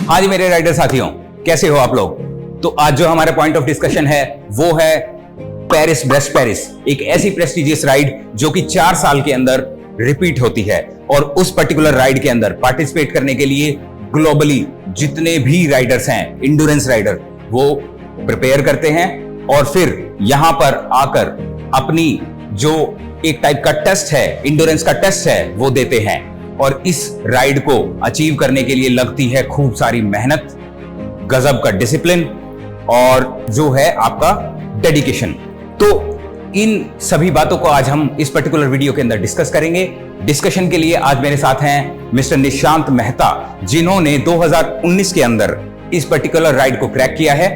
हाँ जी मेरे राइडर साथियों, कैसे हो आप लोग। तो आज जो हमारा पॉइंट ऑफ डिस्कशन है वो है पेरिस ब्रेस्ट पेरिस, एक ऐसी प्रेस्टिजियस राइड जो कि 4 साल के अंदर रिपीट होती है और उस पर्टिकुलर राइड के अंदर पार्टिसिपेट करने के लिए ग्लोबली जितने भी राइडर्स हैं, इंड्योरेंस राइडर, वो प्रिपेयर करते हैं और फिर यहां पर आकर अपनी जो एक टाइप का टेस्ट है, इंड्योरेंस का टेस्ट है, वो देते हैं। और इस राइड को अचीव करने के लिए लगती है खूब सारी मेहनत, गजब का डिसिप्लिन और जो है आपका डेडिकेशन। तो इन सभी बातों को आज हम इस पर्टिकुलर वीडियो के अंदर डिस्कस करेंगे। डिस्कशन के लिए आज मेरे साथ हैं मिस्टर निशांत मेहता, जिन्होंने 2019 के अंदर इस पर्टिकुलर राइड को क्रैक किया है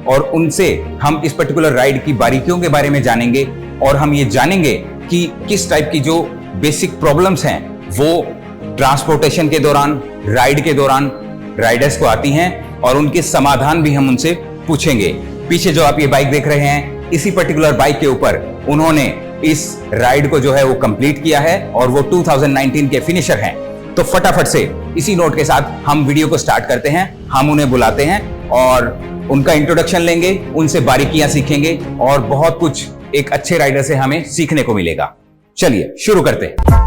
और उनसे हम इस पर्टिकुलर राइड की बारीकियों के बारे में जानेंगे और हम ये जानेंगे कि किस टाइप की जो बेसिक प्रॉब्लम्स हैं वो ट्रांसपोर्टेशन के दौरान, राइड के दौरान राइडर्स को आती हैं और उनके समाधान भी हम उनसे पूछेंगे। पीछे जो आप ये बाइक देख रहे हैं, इसी पर्टिकुलर बाइक के ऊपर उन्होंने इस राइड को जो है वो कंप्लीट किया है और वो 2019 के फिनिशर हैं। तो फटाफट से इसी नोट के साथ हम वीडियो को स्टार्ट करते हैं। हम उन्हें बुलाते हैं और उनका इंट्रोडक्शन लेंगे, उनसे बारीकियां सीखेंगे और बहुत कुछ एक अच्छे राइडर से हमें सीखने को मिलेगा। चलिए शुरू करते हैं।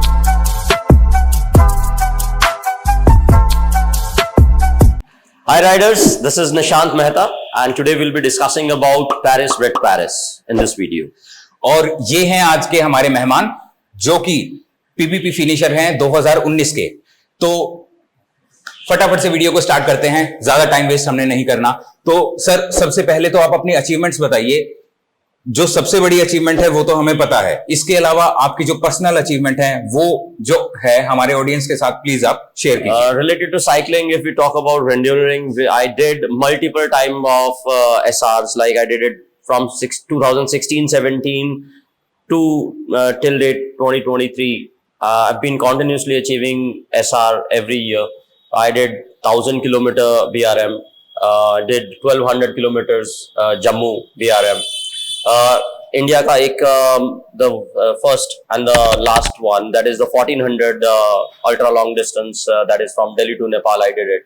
Hi riders, this is Nishant Mehta and today we'll be discussing about Paris Red Paris in this video. और ये हैं आज के हमारे मेहमान जो कि पीपीपी फिनिशर हैं 2019 के। तो फटाफट से वीडियो को स्टार्ट करते हैं, ज्यादा टाइम वेस्ट हमने नहीं करना। तो सर, सबसे पहले तो आप अपनी अचीवमेंट्स बताइए। जो सबसे बड़ी अचीवमेंट है वो तो हमें पता है, इसके अलावा आपकी जो पर्सनल अचीवमेंट है वो जो है हमारे ऑडियंस के साथ प्लीज आप शेयर कीजिए। Related to cycling, if we talk about renduring, I did multiple time of SRs, like I did it from 2016-17 to till date 2023. I've been continuously achieving SR every year. I did 1000 kilometer BRM, did 1200 kilometers Jammu BRM. India का एक the first and the last one, that is the 1400 ultra long distance, that is from Delhi to Nepal. I did it.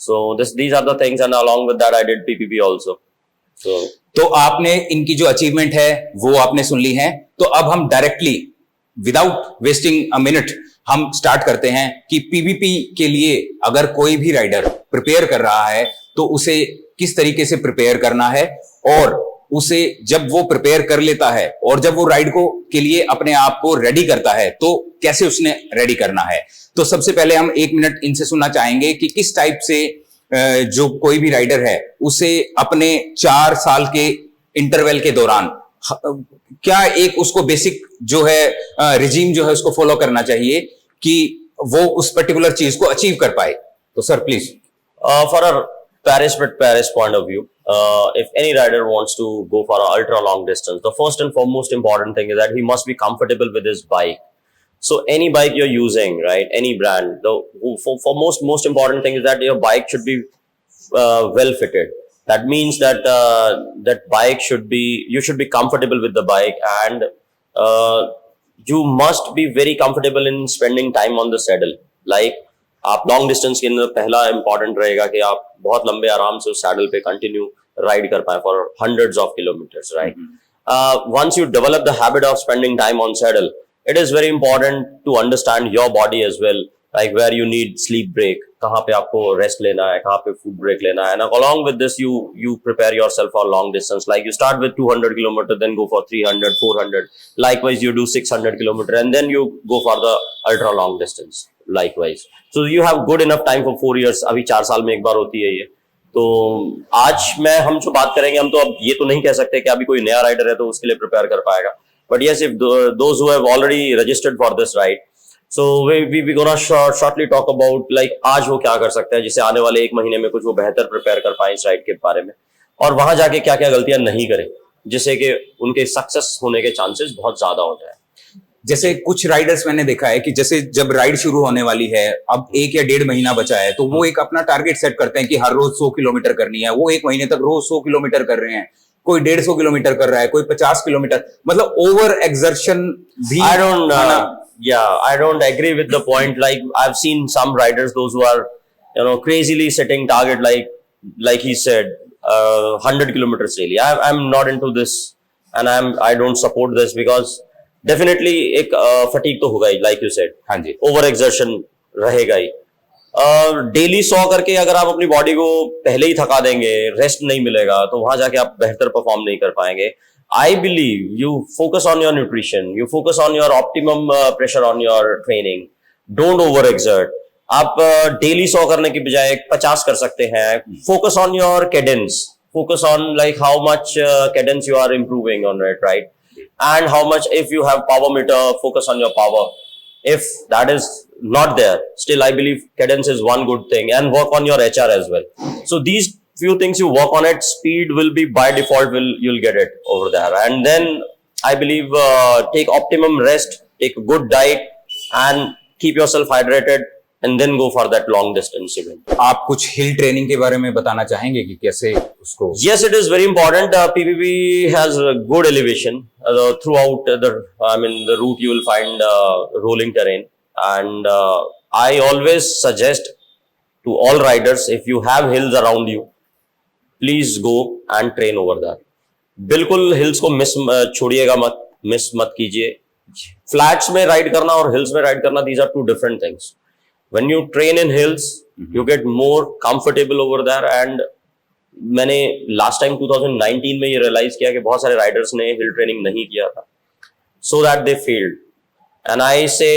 So these are the things, and along with that I did PPP also. तो आपने इनकी जो achievement है वो आपने सुन ली है। तो अब हम directly without wasting a minute हम स्टार्ट करते हैं कि पीवीपी के लिए अगर कोई भी राइडर प्रिपेयर कर रहा है तो उसे किस तरीके से प्रिपेयर करना है और उसे जब वो प्रिपेयर कर लेता है और जब वो राइड को के लिए अपने आप को रेडी करता है तो कैसे उसने रेडी करना है। तो सबसे पहले हम 1 मिनट इनसे सुनना चाहेंगे कि किस टाइप से जो कोई भी राइडर है उसे अपने 4 साल के इंटरवल के दौरान क्या एक उसको बेसिक जो है रिजीम जो है उसको फॉलो करना चाहिए कि वो उस पर्टिकुलर चीज को अचीव कर पाए। तो sir please. For a Paris Red Paris point of view, if any rider wants to go for an ultra long distance, the first and foremost important thing is that he must be comfortable with his bike. So any bike you're using, right, any brand, for most important thing is that your bike should be well fitted. That means that that bike should be, you should be comfortable with the bike, and you must be very comfortable in spending time on the saddle. Like आप long distance के अंदर पहला important रहेगा कि आप बहुत लंबे आराम से उस सैडल पे कंटिन्यू राइड कर पाए for hundreds of kilometres, right. Once you develop the habit of spending time on saddle, it is very important to understand your body as well, like where you need sleep break, कहाँ पे आपको rest लेना है, कहाँ पे food break लेना है। And along with this you prepare yourself for long distance, like you start with 200 kilometer, then go for 300, 400, likewise you do 600 kilometer, and then you go for the ultra long distance likewise. So you have good enough time for 4 years. अभी 4 साल में एक बार होती है ये। तो आज हम जो बात करेंगे, हम तो अब ये तो नहीं कह सकते कि अभी कोई नया राइडर है तो उसके लिए प्रिपेयर कर पाएगा, but yes, if those who have already registered for this ride, so we gonna shortly talk about like आज वो क्या कर सकते हैं जिससे आने वाले 1 महीने में कुछ वो बेहतर प्रिपेयर कर पाए इस राइड के बारे में, और वहां जाके क्या क्या गलतियां नहीं करें जिससे कि उनके सक्सेस होने के चांसेस बहुत ज्यादा हो जाए। जैसे कुछ राइडर्स मैंने देखा है कि जैसे जब राइड शुरू होने वाली है, अब 1 या 1.5 महीना बचा है, तो वो एक अपना टारगेट सेट करते हैं कि हर रोज 100 किलोमीटर करनी है। वो 1 महीने तक रोज 100 किलोमीटर कर रहे हैं, कोई 150 किलोमीटर कर रहा है, कोई 50 किलोमीटर, मतलब ओवर एक्सर्शन भी। I don't agree with the point. Like I've seen some riders, those who are crazily setting target like he said, 100 kilometers daily. I'm not into this, and I don't support this because definitely एक fatigue तो होगा ही, like you said. हाँ जी, over exertion रहेगा ही. Daily 100 करके अगर आप अपनी body को पहले ही थका देंगे, रेस्ट नहीं मिलेगा, तो वहां जाके आप बेहतर परफॉर्म नहीं कर पाएंगे. I believe you focus on your nutrition, you focus on your optimum pressure on your training. Don't over exert. आप डेली 100 करने की बजाय 50 कर सकते हैं. Focus on your cadence, focus on like how much cadence you are improving on it, right? And how much, if you have power meter, focus on your power. If that is not there, still I believe cadence is one good thing, and work on your HR as well. So these few things you work on it, speed will be by default, you'll get it over there. And then I believe take optimum rest, take a good diet, and keep yourself hydrated, and then go for that long distance event. आप कुछ हिल training के बारे में बताना चाहेंगे कि कैसे उसको? Yes, it is very important. PPP has a good elevation throughout the route. You will find rolling terrain, and I always suggest to all riders, if you have hills around you, please go and train over there. बिल्कुल hills को छोड़िएगा मत, miss मत कीजिए. Flats में ride करना और hills में ride करना, these are two different things. When you train in hills, you get more comfortable over there. And मैंने लास्ट टाइम 2019 में ये रियलाइज किया कि बहुत सारे राइडर्स ने हिल ट्रेनिंग नहीं किया था, so that they failed. And I say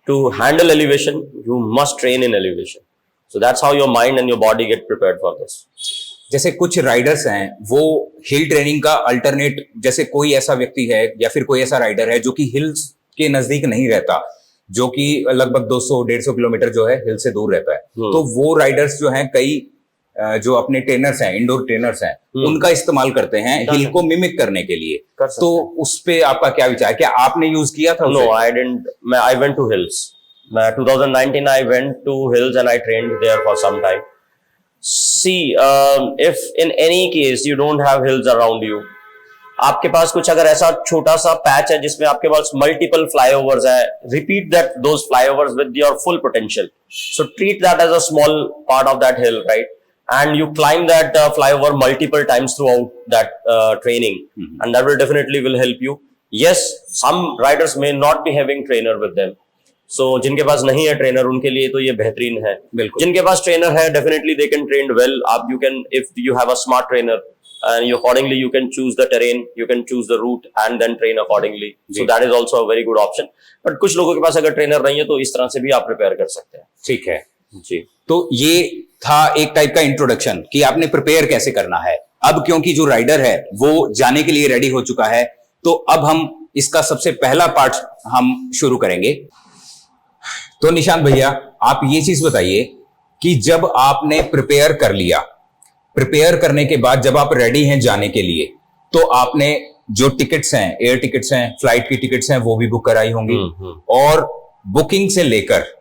to handle elevation you must train in elevation. So that's how your mind and your body get prepared for this. जैसे कुछ राइडर्स हैं वो हिल ट्रेनिंग का alternate, जैसे कोई ऐसा व्यक्ति है या फिर कोई ऐसा राइडर है जो कि हिल्स के नजदीक नहीं रहता, जो कि लगभग 200-150 किलोमीटर जो है हिल से दूर रहता है, तो वो राइडर्स जो हैं, कई जो अपने ट्रेनर्स हैं, इंडोर ट्रेनर्स हैं, उनका इस्तेमाल करते हैं हिल को मिमिक करने के लिए. तो उस पे आपका क्या विचार? क्या आपने यूज किया था? No, I didn't. I went to hills. 2019 I went to hills and I trained there for some time. See, if in any case you don't have hills around you, आपके पास कुछ अगर ऐसा छोटा सा पैच है जिसमें आपके पास मल्टीपल फ्लाईओवर्स है, repeat that those flyovers with your full potential. So treat that as a small part of that hill, right? And you climb that flyover multiple times throughout that training, and that will definitely will help you. Yes, some riders may not be having trainer with them, so जिनके पास नहीं है trainer उनके लिए तो ये बेहतरीन है. जिनके पास ट्रेनर है, definitely they can train well. आप you can, if you have a smart trainer and you accordingly you can choose the terrain, you can choose the route and then train accordingly. So that is also a very good option. But कुछ लोगों के पास अगर trainer नहीं है तो इस तरह से भी आप प्रिपेयर कर सकते हैं. ठीक है जी. तो ये था एक टाइप का इंट्रोडक्शन कि आपने प्रिपेयर कैसे करना है. अब क्योंकि जो राइडर है वो जाने के लिए रेडी हो चुका है, तो अब हम इसका सबसे पहला पार्ट हम शुरू करेंगे. तो निशांत भैया, आप ये चीज बताइए कि जब आपने प्रिपेयर कर लिया, प्रिपेयर करने के बाद जब आप रेडी हैं जाने के लिए, तो आपने जो टिकट्स हैं, एयर टिकट्स हैं, फ्लाइट की टिकट्स हैं, वो भी बुक कराई होंगी. और बुकिंग से लेकर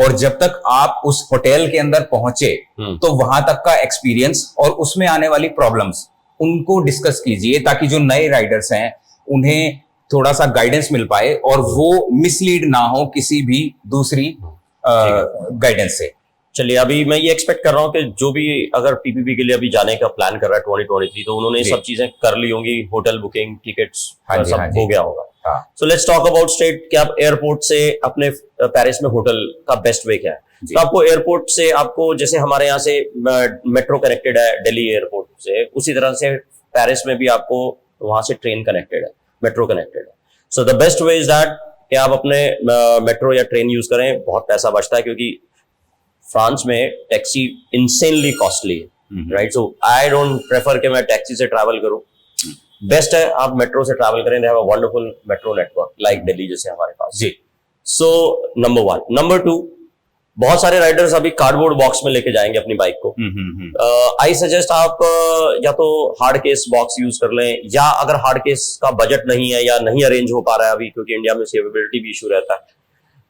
और जब तक आप उस होटल के अंदर पहुंचे, तो वहां तक का एक्सपीरियंस और उसमें आने वाली प्रॉब्लम्स, उनको डिस्कस कीजिए ताकि जो नए राइडर्स हैं उन्हें थोड़ा सा गाइडेंस मिल पाए और वो मिसलीड ना हो किसी भी दूसरी गाइडेंस से. चलिए, अभी मैं ये एक्सपेक्ट कर रहा हूँ कि जो भी अगर पीपीपी के लिए अभी जाने का प्लान कर रहा है 2023, तो उन्होंने सब चीजें कर ली होंगी, होटल बुकिंग, टिकट्स, सब हो गया होगा. So let's talk about straight कि आप एयरपोर्ट से अपने पेरिस में होटल का बेस्ट वे क्या है. तो आपको एयरपोर्ट से, आपको जैसे हमारे यहाँ से मेट्रो कनेक्टेड है दिल्ली एयरपोर्ट से, उसी तरह से पेरिस में भी आपको वहां से ट्रेन कनेक्टेड है, मेट्रो कनेक्टेड है. So the best way is that कि आप अपने मेट्रो या ट्रेन यूज करें. बहुत पैसा बचता है क्योंकि फ्रांस में टैक्सी इंसेनली कॉस्टली है, right? So I don't prefer कि मैं टैक्सी से ट्रैवल करूं. बेस्ट है आप मेट्रो से ट्रैवल करें. They have a wonderful metro network like Delhi जैसे हमारे पास जी. So number 1. नंबर 2, बहुत सारे राइडर्स अभी कार्डबोर्ड बॉक्स में लेके जाएंगे अपनी बाइक को. आई सजेस्ट आप या तो हार्ड केस बॉक्स यूज कर लें, या अगर हार्ड केस का बजट नहीं है या नहीं अरेंज हो पा रहा है अभी, क्योंकि इंडिया में सेवेबिलिटी भी इशू रहता है,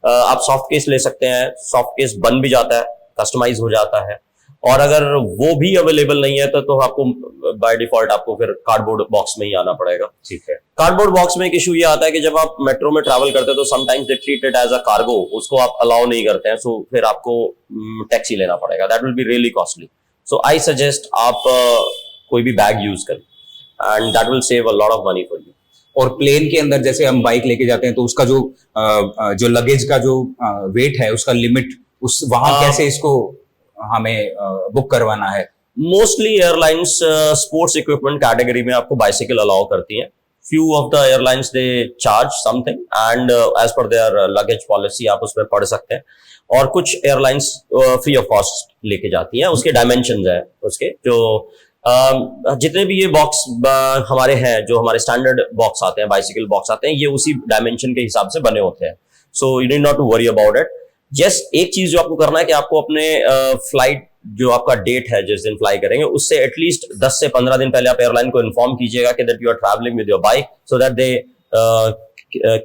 आप सॉफ्ट केस ले सकते हैं. सॉफ्ट केस बन भी जाता है, कस्टमाइज हो जाता है. और अगर वो भी अवेलेबल नहीं है तो आपको बाय डिफॉल्ट आपको फिर कार्डबोर्ड बॉक्स में ही आना पड़ेगा। ठीक है। कार्डबोर्ड बॉक्स में एक इशू ये आता है कि जब आप मेट्रो में ट्रैवल करते हैं तो sometimes they treat it as a cargo, उसको आप अलाउ नहीं करते हैं, सो फिर आपको टैक्सी लेना पड़ेगा, that will be really costly. So I suggest आप कोई भी बैग यूज करें and that will save a lot of money for you. और प्लेन के अंदर जैसे हम बाइक लेके जाते हैं तो उसका जो लगेज का जो वेट है, उसका लिमिट, उस वहां कैसे इसको हमें बुक करवाना है? Mostly airlines sports equipment category में आपको बाइसिकल अलाउ करती हैं। Few of the airlines they charge something and as per their luggage policy आप उसमें पढ़ सकते हैं, और कुछ एयरलाइंस फ्री ऑफ कॉस्ट लेके जाती हैं। उसके डायमेंशंस हैं, उसके जो जितने भी ये बॉक्स हमारे हैं, जो हमारे स्टैंडर्ड बॉक्स आते हैं, बाइसिकल बॉक्स आते हैं, ये उसी डायमेंशन के हिसाब से बने होते हैं। So you need not to worry about it. Just एक चीज जो आपको करना है कि आपको अपने फ्लाइट जो आपका डेट है जिस दिन फ्लाई करेंगे, उससे एटलीस्ट 10 से 15 दिन पहले आप एयरलाइन को इन्फॉर्म कीजिएगा कि that you are travelling with your bike, so that they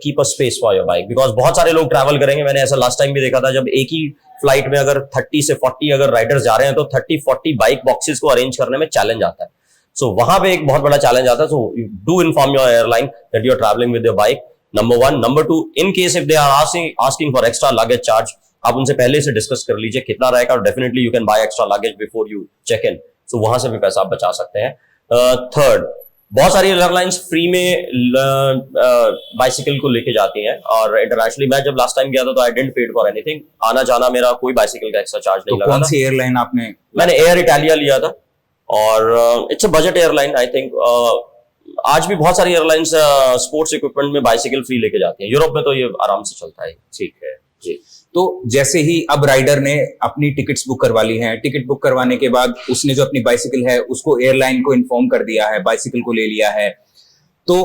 keep a space for your bike. Because बहुत सारे लोग ट्रैवल करेंगे, मैंने ऐसा लास्ट टाइम भी देखा था, जब एक ही फ्लाइट में अगर 30 से 40 अगर राइडर्स जा रहे हैं तो 30-40 बाइक बॉक्सेस को अरेंज करने में चैलेंज आता है। सो वहां पे एक बहुत बड़ा चैलेंज आता है। So do inform your airline that you are travelling with your bike, number 1। Number 2, in case if they are asking for extra luggage charge, आप उनसे पहले से डिस्कस कर लीजिए कितना रहेगा, और definitely you can buy extra luggage before you check in, so वहां से भी पैसा आप बचा सकते हैं। थर्ड, बहुत सारी एयरलाइंस फ्री में बाइसिकल को लेके जाती हैं, और इंटरनेशनली मैं जब लास्ट टाइम गया था तो I didn't paid for anything, आना जाना मेरा कोई बाइसिकल का एक्स्ट्रा चार्ज नहीं लगा। कौन सी एयरलाइन आपने? मैंने एयर इटालिया लिया था, और it's a budget airline I think. आज भी बहुत सारी एयरलाइंस स्पोर्ट्स इक्विपमेंट में बाइसिकल फ्री लेके जाती हैं, यूरोप में तो ये आराम से चलता है। ठीक है जी। तो जैसे ही अब राइडर ने अपनी टिकट्स बुक करवा ली हैं, टिकट बुक करवाने के बाद उसने जो अपनी बाइसिकल है उसको एयरलाइन को इन्फॉर्म कर दिया है, बाइसिकल को ले लिया है, तो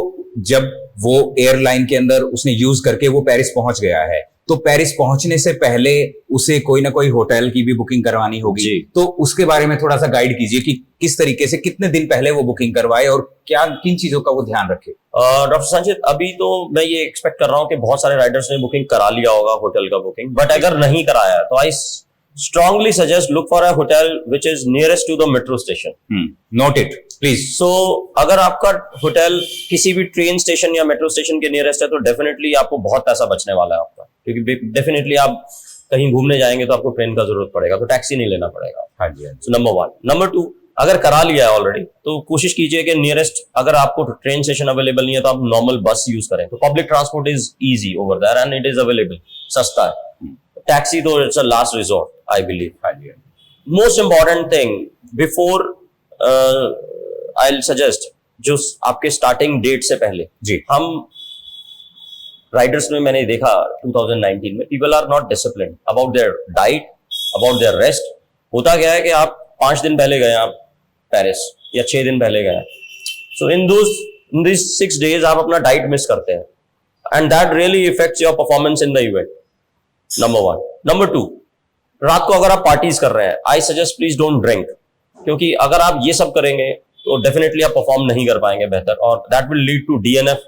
जब वो एयरलाइन के अंदर उसने यूज करके वो पेरिस पहुंच गया है, तो पेरिस पहुंचने से पहले उसे कोई ना कोई होटल की भी बुकिंग करवानी होगी, तो उसके बारे में थोड़ा सा गाइड कीजिए कि किस तरीके से, कितने दिन पहले वो बुकिंग करवाए और क्या किन चीजों का वो ध्यान रखे। डॉक्टर संचित, अभी तो मैं ये एक्सपेक्ट कर रहा हूं कि बहुत सारे राइडर्स ने बुकिंग करा लिया होगा होटल का बुकिंग, बट अगर नहीं कराया तो आई strongly suggest look for a hotel which is nearest to the metro station. Note it, please. So अगर आपका होटल किसी भी ट्रेन स्टेशन या मेट्रो स्टेशन के नियरेस्ट है तो डेफिनेटली आपको बहुत पैसा बचने वाला है आपका, क्योंकि डेफिनेटली आप कहीं घूमने जाएंगे तो आपको ट्रेन का जरूरत पड़ेगा, तो टैक्सी नहीं लेना पड़ेगा। हाँ जी। So number 1। नंबर 2, अगर करा लिया है ऑलरेडी तो कोशिश कीजिए कि नियरेस्ट, अगर आपको ट्रेन स्टेशन अवेलेबल नहीं है तो आप नॉर्मल बस यूज करें, तो public transport is easy over there and it is available, सस्ता है। टैक्सी तो it's a last resort I believe. Most important thing before I'll suggest, जो आपके स्टार्टिंग डेट से पहले जी, हम राइडर्स में मैंने देखा 2019 में people are not disciplined about their diet, about their rest। होता क्या है कि आप 5 दिन पहले गए आप पेरिस या 6 दिन पहले गए, so in these 6 days आप अपना डाइट मिस करते हैं, and that really affects your performance in the event. Number 1. Number 2, रात को अगर आप पार्टीज कर रहे हैं, I suggest please don't drink, क्योंकि अगर आप ये सब करेंगे तो डेफिनेटली आप परफॉर्म नहीं कर पाएंगे बेहतर, और that will lead to DNF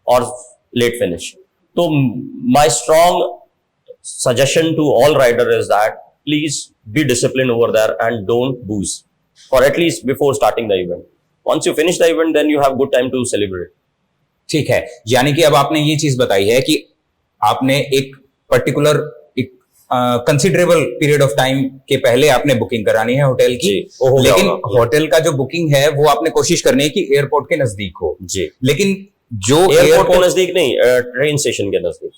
और लेट फिनिश। तो my strong suggestion to all rider is that please be discipline over there and don't booze for at least before starting the event. Once you finish the event then you have good time to celebrate. ठीक है, यानी कि अब आपने ये चीज बताई है कि आपने एक particular considerable period of time के पहले आपने बुकिंग करानी है होटल की, लेकिन होटल का जो बुकिंग है वो आपने कोशिश करनी है कि एयरपोर्ट के नजदीक हो जी, लेकिन जो एयरपोर्ट के नजदीक नहीं, ट्रेन स्टेशन के नजदीक।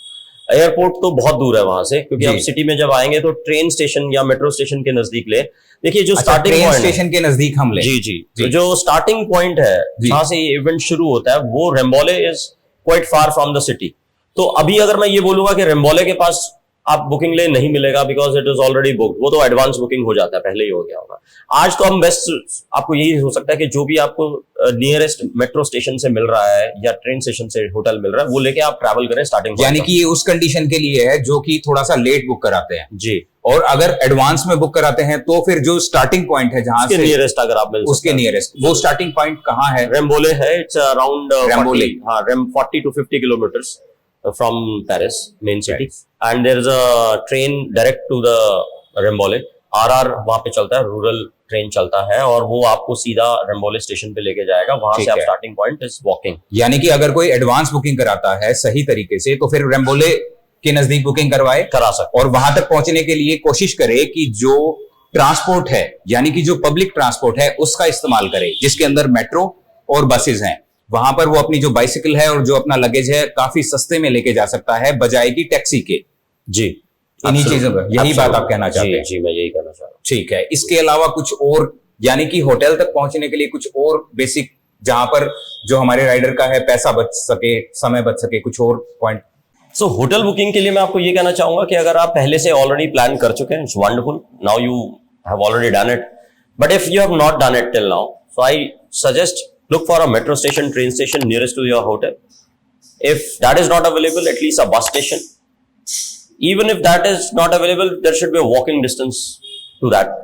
एयरपोर्ट तो बहुत दूर है वहां से, क्योंकि आप सिटी में जब आएंगे तो ट्रेन स्टेशन या मेट्रो स्टेशन के नजदीक ले। देखिए जो स्टार्टिंग पॉइंट स्टेशन के नजदीक हम ले, जी जी, तो जो स्टार्टिंग पॉइंट है जहां से ये इवेंट शुरू होता है वो Rambouillet is quite far from the city. तो अभी अगर मैं ये बोलूंगा कि रेम्बोले के पास आप बुकिंग ले, नहीं मिलेगा, because it is already booked, वो तो एडवांस बुकिंग हो जाता है, पहले ही हो गया होगा। आज तो हम बेस्ट, आपको यही हो सकता है कि जो भी आपको नियरेस्ट मेट्रो स्टेशन से मिल रहा है या ट्रेन स्टेशन से होटल मिल रहा है वो लेके आप ट्रैवल करें स्टार्टिंग। यानी कि ये उस कंडीशन के लिए है जो कि थोड़ा सा लेट बुक कराते हैं जी, और अगर एडवांस में बुक कराते हैं तो फिर जो स्टार्टिंग पॉइंट है जहां से नियरेस्ट अगर आप मिल उसके नियरेस्ट, वो स्टार्टिंग पॉइंट कहाँ है? रेम्बोले है, it's around रेम्बोले, 40 to 50 kilometers from Paris main city, and there is a train direct to the Rambole, RR वहां पे चलता है, रूरल ट्रेन चलता है, और वो आपको सीधा रंबोली स्टेशन पे लेके जाएगा। वहां ठीक से आप है। Starting point is walking. यानी कि अगर कोई एडवांस बुकिंग कराता है सही तरीके से, तो फिर रेम्बोले के नजदीक बुकिंग करवाए, करा सकते और वहां तक पहुंचने के लिए कोशिश करे कि जो ट्रांसपोर्ट है, यानी कि जो पब्लिक ट्रांसपोर्ट है, उसका इस्तेमाल करे, जिसके अंदर मेट्रो और बसेस हैं। वहां पर वो अपनी जो बाइसिकल है और जो अपना लगेज है काफी सस्ते में लेके जा सकता है, बजाय की टैक्सी के। जी, इन्हीं चीजों पर यही बात आप कहना चाहते हैं? जी, मैं यही कहना चाह रहा हूँ। ठीक है। इसके अलावा कुछ और, यानी कि होटल तक पहुंचने के लिए कुछ और बेसिक, जहां पर जो हमारे राइडर का है पैसा बच सके, समय बच सके, कुछ और पॉइंट? सो होटल बुकिंग के लिए मैं आपको ये कहना चाहूंगा कि अगर आप पहले से ऑलरेडी प्लान कर चुके हैं, it's wonderful, now you have already done it. But if you have not done it till now, so I suggest look for a metro station, train station nearest to your hotel. If that is not available, at least a bus station. Even if that is not available, there should be a walking distance to that.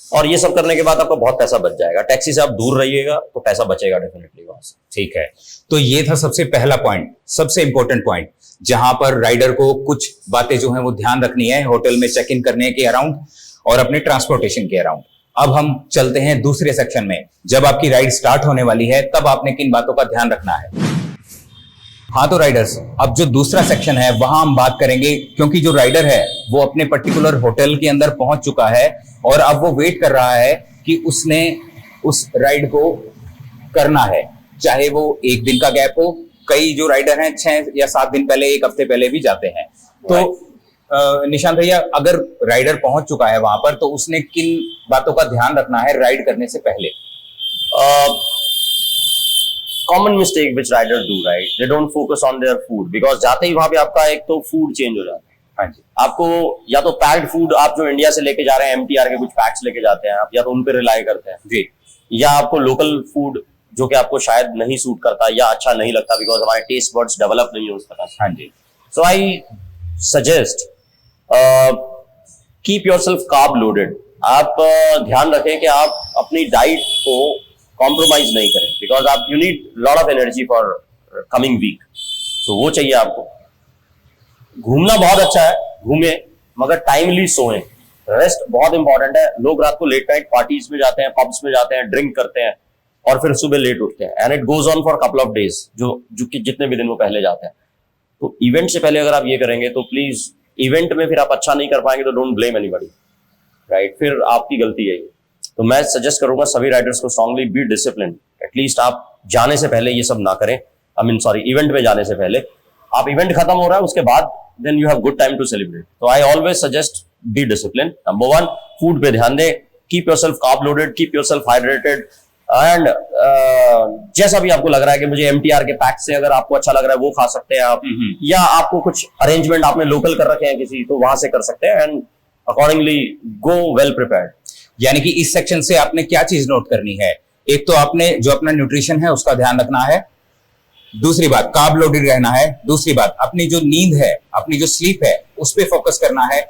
और ये सब करने के बाद आपका बहुत पैसा बच जाएगा। टैक्सी से आप दूर रहिएगा तो पैसा बचेगा डेफिनेटली वहां से। ठीक है। तो ये था सबसे पहला पॉइंट, सबसे इंपॉर्टेंट पॉइंट, जहां पर राइडर को कुछ बातें जो हैं वो ध्यान रखनी है होटल में चेक इन करने के अराउंड और अपने ट्रांसपोर्टेशन के अराउंड। अब हम चलते हैं दूसरे सेक्शन में। जब आपकी राइड स्टार्ट होने वाली है, तब आपने किन बातों का ध्यान रखना है? हाँ तो राइडर्स, अब जो दूसरा सेक्शन है वहां हम बात करेंगे, क्योंकि जो राइडर है वो अपने पर्टिकुलर होटल के अंदर पहुंच चुका है और अब वो वेट कर रहा है कि उसने उस राइड को करना है, चाहे वो एक दिन का गैप हो। कई जो राइडर हैं 6 या 7 दिन पहले, 1 हफ्ते पहले भी जाते हैं। तो निशांत भैया, अगर राइडर पहुंच चुका है वहां पर, तो उसने किन बातों का ध्यान रखना है राइड करने से पहले? Common mistake which rider do, right, they don't focus on their food, because जाते ही वहां पे आपका एक तो फूड चेंज हो जाता है। हाँ जी। आपको या तो पैक्ड फूड आप जो इंडिया से लेके जा रहे हैं, MTR के कुछ पैक्स लेके जाते हैं आप, या तो उन पे रिलाई करते हैं जी, या आपको लोकल फूड जो कि आपको शायद नहीं सूट करता या अच्छा नहीं लगता, बिकॉज हमारे टेस्ट बर्ड्स डेवलप नहीं है उस तरह से। हाँ जी। So I suggest keep yourself carb loaded. आप ध्यान रखें कि आप अपनी डाइट को कॉम्प्रोमाइज नहीं करें, बिकॉज आप you need lot of energy for coming week. तो वो चाहिए आपको। घूमना बहुत अच्छा है, घूमे, मगर टाइमली सोएं। रेस्ट बहुत इंपॉर्टेंट है। लोग रात को लेट नाइट पार्टीज में जाते हैं, पब्स में जाते हैं, ड्रिंक करते हैं और फिर सुबह लेट उठते हैं, and it goes on for couple of days, जो जितने भी दिन वो पहले जाते हैं। तो इवेंट से पहले अगर आप ये करेंगे तो प्लीज, इवेंट में फिर आप अच्छा नहीं कर पाएंगे तो डोंट ब्लेम एनीबॉडी, राइट, फिर आपकी गलती है ये। तो मैं सजेस्ट करूंगा सभी राइडर्स को स्ट्रांगली बी डिसिप्लिन। एटलीस्ट आप जाने से पहले ये सब ना करें, इवेंट में जाने से पहले। आप इवेंट खत्म हो रहा है उसके बाद then you have good time to celebrate. तो I always suggest be discipline. Number 1, food पे ध्यान दे, keep yourself carb loaded, keep yourself hydrated, and जैसा भी आपको लग रहा है कि मुझे MTR के पैक से अगर आपको अच्छा लग रहा है वो खा सकते हैं आप, या आपको कुछ अरेंजमेंट आपने लोकल कर रखे हैं किसी, तो वहां से कर सकते हैं, and accordingly go well prepared. यानी कि इस सेक्शन से आपने क्या चीज नोट करनी है? एक तो आपने जो अपना न्यूट्रिशन है उसका ध्यान रखना है, दूसरी बात कार्ब लोडेड रहना है, दूसरी बात अपनी जो नींद है, अपनी जो स्लीप है उस पर फोकस करना है,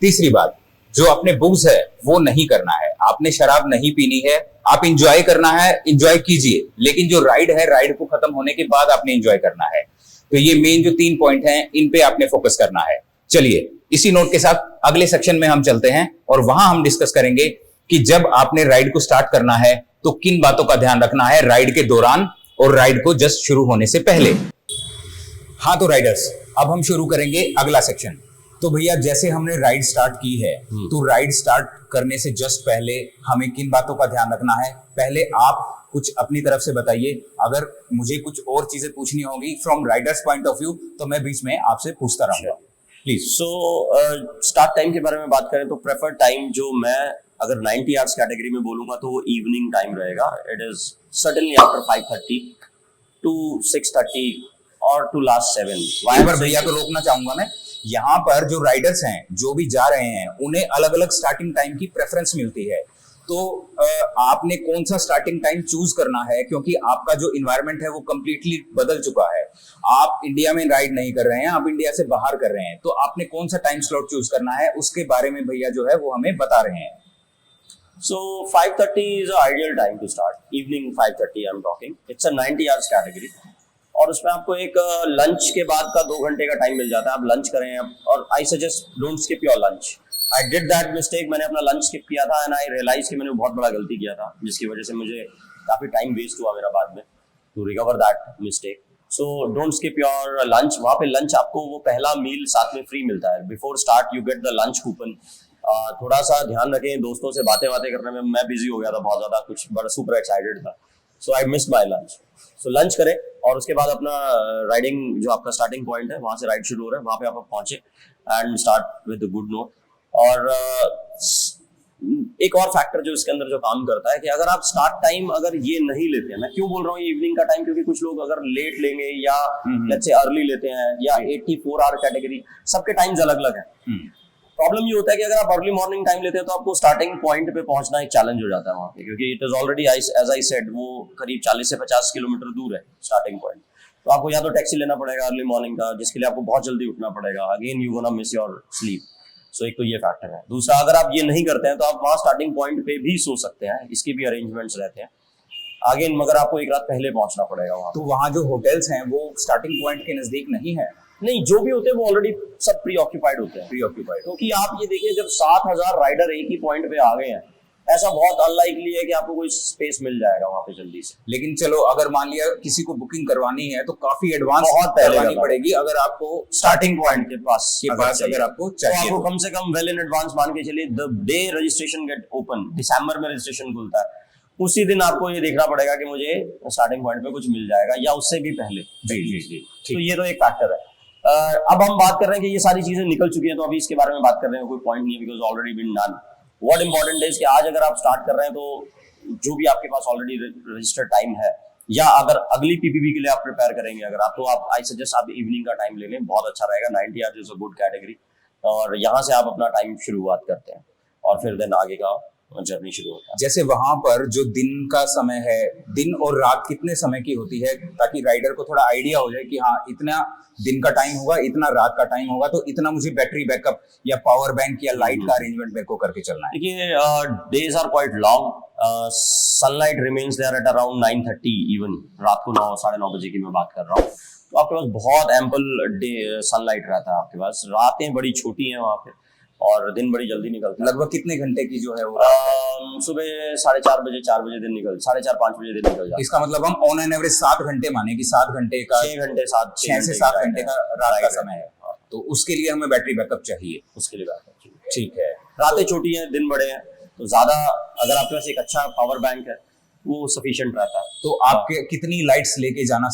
तीसरी बात जो अपने बुग्स है वो नहीं करना है, आपने शराब नहीं पीनी है, आप इंजॉय करना है, इंजॉय कीजिए, लेकिन जो राइड है, राइड को खत्म होने के बाद आपने इंजॉय करना है। तो ये मेन जो 3 पॉइंट हैं, इन पे आपने फोकस करना है। चलिए, इसी नोट के साथ अगले सेक्शन में हम चलते हैं और वहां हम डिस्कस करेंगे कि जब आपने राइड को स्टार्ट करना है तो किन बातों का ध्यान रखना है राइड के दौरान और राइड को जस्ट शुरू होने से पहले। हाँ तो राइडर्स, अब हम शुरू करेंगे अगला सेक्शन। तो भैया, जैसे हमने राइड स्टार्ट की है, तो राइड स्टार्ट करने से जस्ट पहले हमें किन बातों का ध्यान रखना है? पहले आप कुछ अपनी तरफ से बताइए। अगर मुझे कुछ और चीजें पूछनी होगी from Riders point of view तो मैं बीच में आपसे पूछता रहूंगा, प्लीज। सो स्टार्ट टाइम के बारे में बात करें तो प्रेफर्ड टाइम जो मैं अगर 90 आवर्स कैटेगरी में बोलूंगा तो वो इवनिंग टाइम रहेगा। It is certainly after 5:30 to 6:30 और टू लास्ट 7। वहां पर भैया को रोकना चाहूंगा मैं। यहाँ पर जो राइडर्स हैं, जो भी जा रहे हैं, उन्हें अलग अलग स्टार्टिंग टाइम की प्रेफरेंस मिलती है। तो आपने कौन सा स्टार्टिंग टाइम चूज करना है, क्योंकि आपका जो इन्वायरमेंट है वो कंप्लीटली बदल चुका है। आप इंडिया में राइड नहीं कर रहे हैं, आप इंडिया से बाहर कर रहे हैं। तो आपने कौन सा टाइम स्लॉट चूज करना है, उसके बारे में भैया जो है वो हमें बता रहे हैं। So 5:30 is an ideal time to start. Evening 5:30 I'm talking. It's a 90 hours category. और उसमें आपको एक लंच के बाद का 2 घंटे का टाइम मिल जाता है। आप लंच करें, और I suggest don't skip your lunch. I did that mistake, मैंने अपना लंच स्किप किया था एंड आई रियलाइज कि मैंने बहुत बड़ा गलती किया था, जिसकी वजह से मुझे काफी टाइम वेस्ट हुआ मेरा बाद में to recover that mistake. So don't skip your lunch. वहाँ पे लंच आपको वो पहला मील साथ में फ्री मिलता है। Before start you get the lunch coupon. थोड़ा सा ध्यान रखें, दोस्तों से बातें करने में मैं बिजी हो गया था बहुत ज्यादा, कुछ बड़ा सुपर एक्साइटेड था, so I missed my lunch. So lunch करें और उसके बाद अपना राइडिंग जो आपका स्टार्टिंग पॉइंट है वहां से राइड शुरू हो रहा है, वहां पे आप पहुंचे and start with good note. और एक और फैक्टर जो इसके अंदर जो काम करता है कि अगर आप स्टार्ट टाइम अगर ये नहीं लेते हैं, मैं क्यों बोल रहा हूँ ये इवनिंग का टाइम, क्योंकि कुछ लोग अगर लेट लेंगे या लेट्स से अर्ली लेते हैं या 84 आवर कैटेगरी, सबके टाइम्स अलग अलग है। प्रॉब्लम ये होता है कि अगर आप अर्ली मॉर्निंग टाइम लेते हैं तो आपको स्टार्टिंग पॉइंट पे पहुंचना एक चैलेंज हो जाता है वहाँ पे, क्योंकि it is already as I said वो करीब 40 से 50 किलोमीटर दूर है स्टार्टिंग पॉइंट। तो आपको या तो टैक्सी लेना पड़ेगा अर्ली मॉर्निंग का, जिसके लिए आपको बहुत जल्दी उठना पड़ेगा, again you gonna miss your sleep. So एक तो ये फैक्टर है। दूसरा, अगर आप ये नहीं करते हैं तो आप वहाँ स्टार्टिंग पॉइंट पे भी सो सकते हैं, इसके भी अरेंजमेंट्स रहते हैं अगेन, मगर आपको एक रात पहले पहुंचना पड़ेगा वहाँ। तो वहाँ जो होटल्स हैं वो स्टार्टिंग पॉइंट के नजदीक नहीं है? नहीं, जो भी होते हैं वो ऑलरेडी सब प्री ऑक्यूपाइड होते हैं। प्री ऑक्यूपाइड, क्योंकि आप ये देखिए जब 7000 राइडर एक ही पॉइंट पे आ गए हैं, ऐसा बहुत अनलाइकली है कि आपको कोई स्पेस मिल जाएगा वहाँ पे जल्दी से। लेकिन चलो अगर मान लिया किसी को बुकिंग करवानी है तो काफी एडवांस बहुत पहले करवानी पड़ेगी, अगर आपको स्टार्टिंग पॉइंट के पास अगर आपको तो चाहिए आपको कम से कम वेल इन एडवांस मान के चलिए, the day registration get open, दिसंबर में रजिस्ट्रेशन खुलता है, उसी दिन आपको ये देखना पड़ेगा कि मुझे स्टार्टिंग पॉइंट पे कुछ मिल जाएगा या उससे भी पहले। जी जी जी, तो ये तो एक फैक्टर है। अब हम बात कर रहे हैं कि ये सारी चीजें निकल चुकी हैं, तो अभी इसके बारे में बात कर रहे हैं कोई पॉइंट नहीं है, because already been done. What important is कि आज अगर आप स्टार्ट कर रहे हैं तो जो भी आपके पास ऑलरेडी रजिस्टर्ड टाइम है, या अगर अगली पीपीबी के लिए आप प्रिपेयर करेंगे अगर आप, तो आप आई सजेस्ट आप इवनिंग का टाइम ले लें, बहुत अच्छा रहेगा। 90 hours is a good category, और यहाँ से आप अपना टाइम शुरुआत करते हैं और फिर दिन आगे का जर्नी शुरू होता है। जैसे वहां पर जो दिन का समय है, दिन और रात कितने समय की होती है, ताकि राइडर को थोड़ा आइडिया हो जाए कि हाँ इतना दिन का टाइम होगा, इतना रात का टाइम होगा, तो इतना मुझे बैटरी बैकअप या पावर बैंक या लाइट का अरेंजमेंट मेरे को करके चलना है। देखिए days are quite long, sunlight remains there at around 9:30 even, रात को 9 साढ़े 9 बजे की मैं बात कर रहा हूँ, तो आपके पास बहुत एम्पल डे सनलाइट रहता है आपके पास। रातें बड़ी छोटी हैं वहाँ पे और दिन बड़ी जल्दी निकलता है। लगभग कितने घंटे की जो है वो? सुबह 4:30 बजे 4 बजे दिन निकल, 4:30 5 बजे दिन निकल जाता है। इसका मतलब हम ऑन एन एवरेज 7 घंटे माने कि 7 घंटे का 6 घंटे 6 से 7 घंटे का रात का समय है, तो उसके लिए हमें बैटरी बैकअप चाहिए। उसके लिए बैकअप चाहिए, ठीक है। रातें छोटी हैं दिन बड़े हैं, तो ज्यादा अगर आपके पास एक अच्छा पावर बैंक है वो सफिशिएंट रहता है। तो आपके कितनी लाइट्स लेके जाना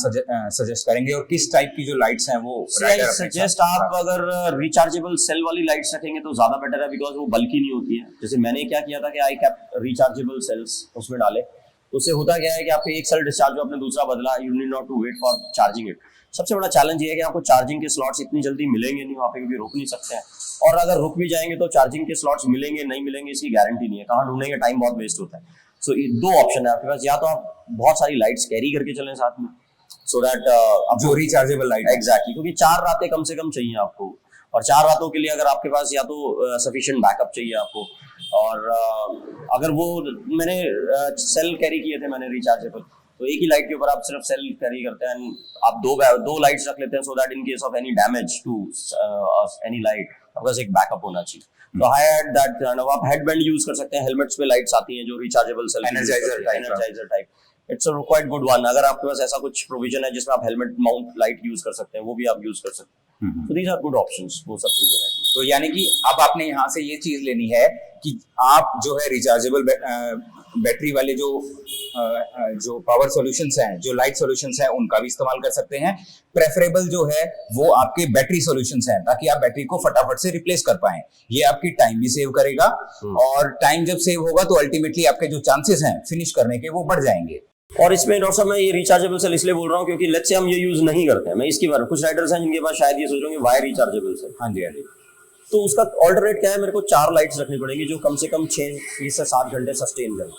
सजेस्ट करेंगे और किस टाइप की जो लाइट्स हैं वो सजेस्ट आप अगर रिचार्जेबल सेल वाली लाइट्स रखेंगे तो ज्यादा बेटर है, बिकॉज वो बल्कि नहीं होती है। जैसे मैंने क्या किया था कि आई कैप्ट रिचार्जेबल सेल्स उसमें डाले, तो उससे होता क्या है कि आपके एक सेल डिस्चार्ज हो, आपने दूसरा बदला, you need not to wait for charging it. सबसे बड़ा चैलेंज ये है कि आपको चार्जिंग के स्लॉट्स इतनी जल्दी मिलेंगे नहीं वहाँ पे, क्योंकि रुक नहीं सकते हैं, और अगर रुक भी जाएंगे तो चार्जिंग के स्लॉट्स मिलेंगे नहीं मिलेंगे इसकी गारंटी नहीं है, कहाँ ढूंढेंगे, टाइम बहुत वेस्ट होता है। सो दो ऑप्शन है आपके पास, या तो आप बहुत सारी लाइट्स कैरी करके चलें साथ में, सो दैट जो रिचार्जेबल लाइट, एग्जैक्टली, क्योंकि 4 रातें कम से कम चाहिए आपको, और 4 रातों के लिए अगर आपके पास या तो सफिशिएंट बैकअप चाहिए आपको, और अगर वो मैंने सेल कैरी किए थे मैंने रिचार्जेबल, तो एक ही लाइट के ऊपर आप सिर्फ सेल कैरी करते हैं, आप दो लाइट्स रख लेते हैं, so that in case of any damage to any light आपके पास एक बैकअप होना चाहिए। तो आई हैड दैट, आप हेडबैंड यूज कर सकते हैं, हेलमेट्स पे लाइट्स आती हैं जो rechargeable cell Energizer type, it's a quite good one. अगर आपके पास ऐसा कुछ प्रोविजन है जिसमें आप हेलमेट माउंट लाइट यूज कर सकते हैं, वो भी आप यूज कर सकते हैं। तो दीज आर गुड ऑप्शंस, वो सब चीजें हैं। तो यानी कि अब आपने यहाँ से ये चीज लेनी है कि आप जो है रिचार्जेबल बैटरी वाले जो पावर सॉल्यूशंस हैं, जो लाइट सॉल्यूशंस हैं, उनका भी इस्तेमाल कर सकते हैं। प्रेफरेबल जो है वो आपके बैटरी सॉल्यूशंस हैं, ताकि आप बैटरी को फटाफट से रिप्लेस कर पाएं। ये आपकी टाइम भी सेव करेगा, और टाइम जब सेव होगा तो अल्टीमेटली आपके जो चांसेस हैं फिनिश करने के वो बढ़ जाएंगे। और इसमें डॉक्टर साहब मैं ये रिचार्जेबल सेल इसलिए बोल रहा हूँ क्योंकि लेट्स से हम ये यूज नहीं करते हैं, मैं इसकी बारे में, कुछ राइडर्स हैं जिनके पास शायद ये सोच रहे होंगे वाई रिचार्जेबल सेल। हाँ जी, हाँ जी। तो उसका ऑल्टरनेट क्या है, मेरे को 4 लाइट्स रखनी पड़ेगी जो कम से कम 6 से 7 घंटे सस्टेन करें।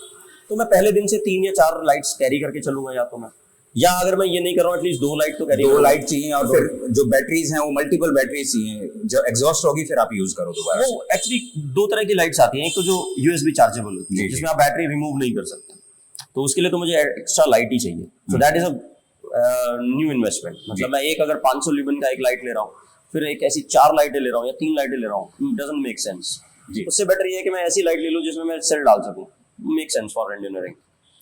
तो मैं पहले दिन से 3 या 4 लाइट्स कैरी करके चलूंगा, या तो मैं, या अगर मैं ये नहीं कर रहा हूँ एटलीस्ट 2 लाइट तो कैरी, 2 लाइट चाहिए, और फिर जो बैटरीज हैं वो मल्टीपल बैटरीज चाहिए, जो एग्जॉस्ट होगी फिर आप यूज करो दोबारा। वो एक्चुअली 2 तरह की लाइट्स आती हैं, एक तो जो यूएसबी चार्जेबल होती है जिसमें आप बैटरी रिमूव नहीं कर सकते, तो उसके लिए तो मुझे एक्स्ट्रा लाइट ही चाहिए। So that is a new investment. मतलब मैं एक अगर 500 ल्यूमेन का एक लाइट ले रहा हूँ, फिर एक ऐसी 4 लाइटें ले रहा हूँ या 3 लाइटें ले रहा हूँ, डजंट मेक सेंस। जी। उससे बेटर ये है कि मैं ऐसी लाइट ले लूं जिसमें मैं सेल डाल सकूं, मेक सेंस फॉर इंजीनियरिंग।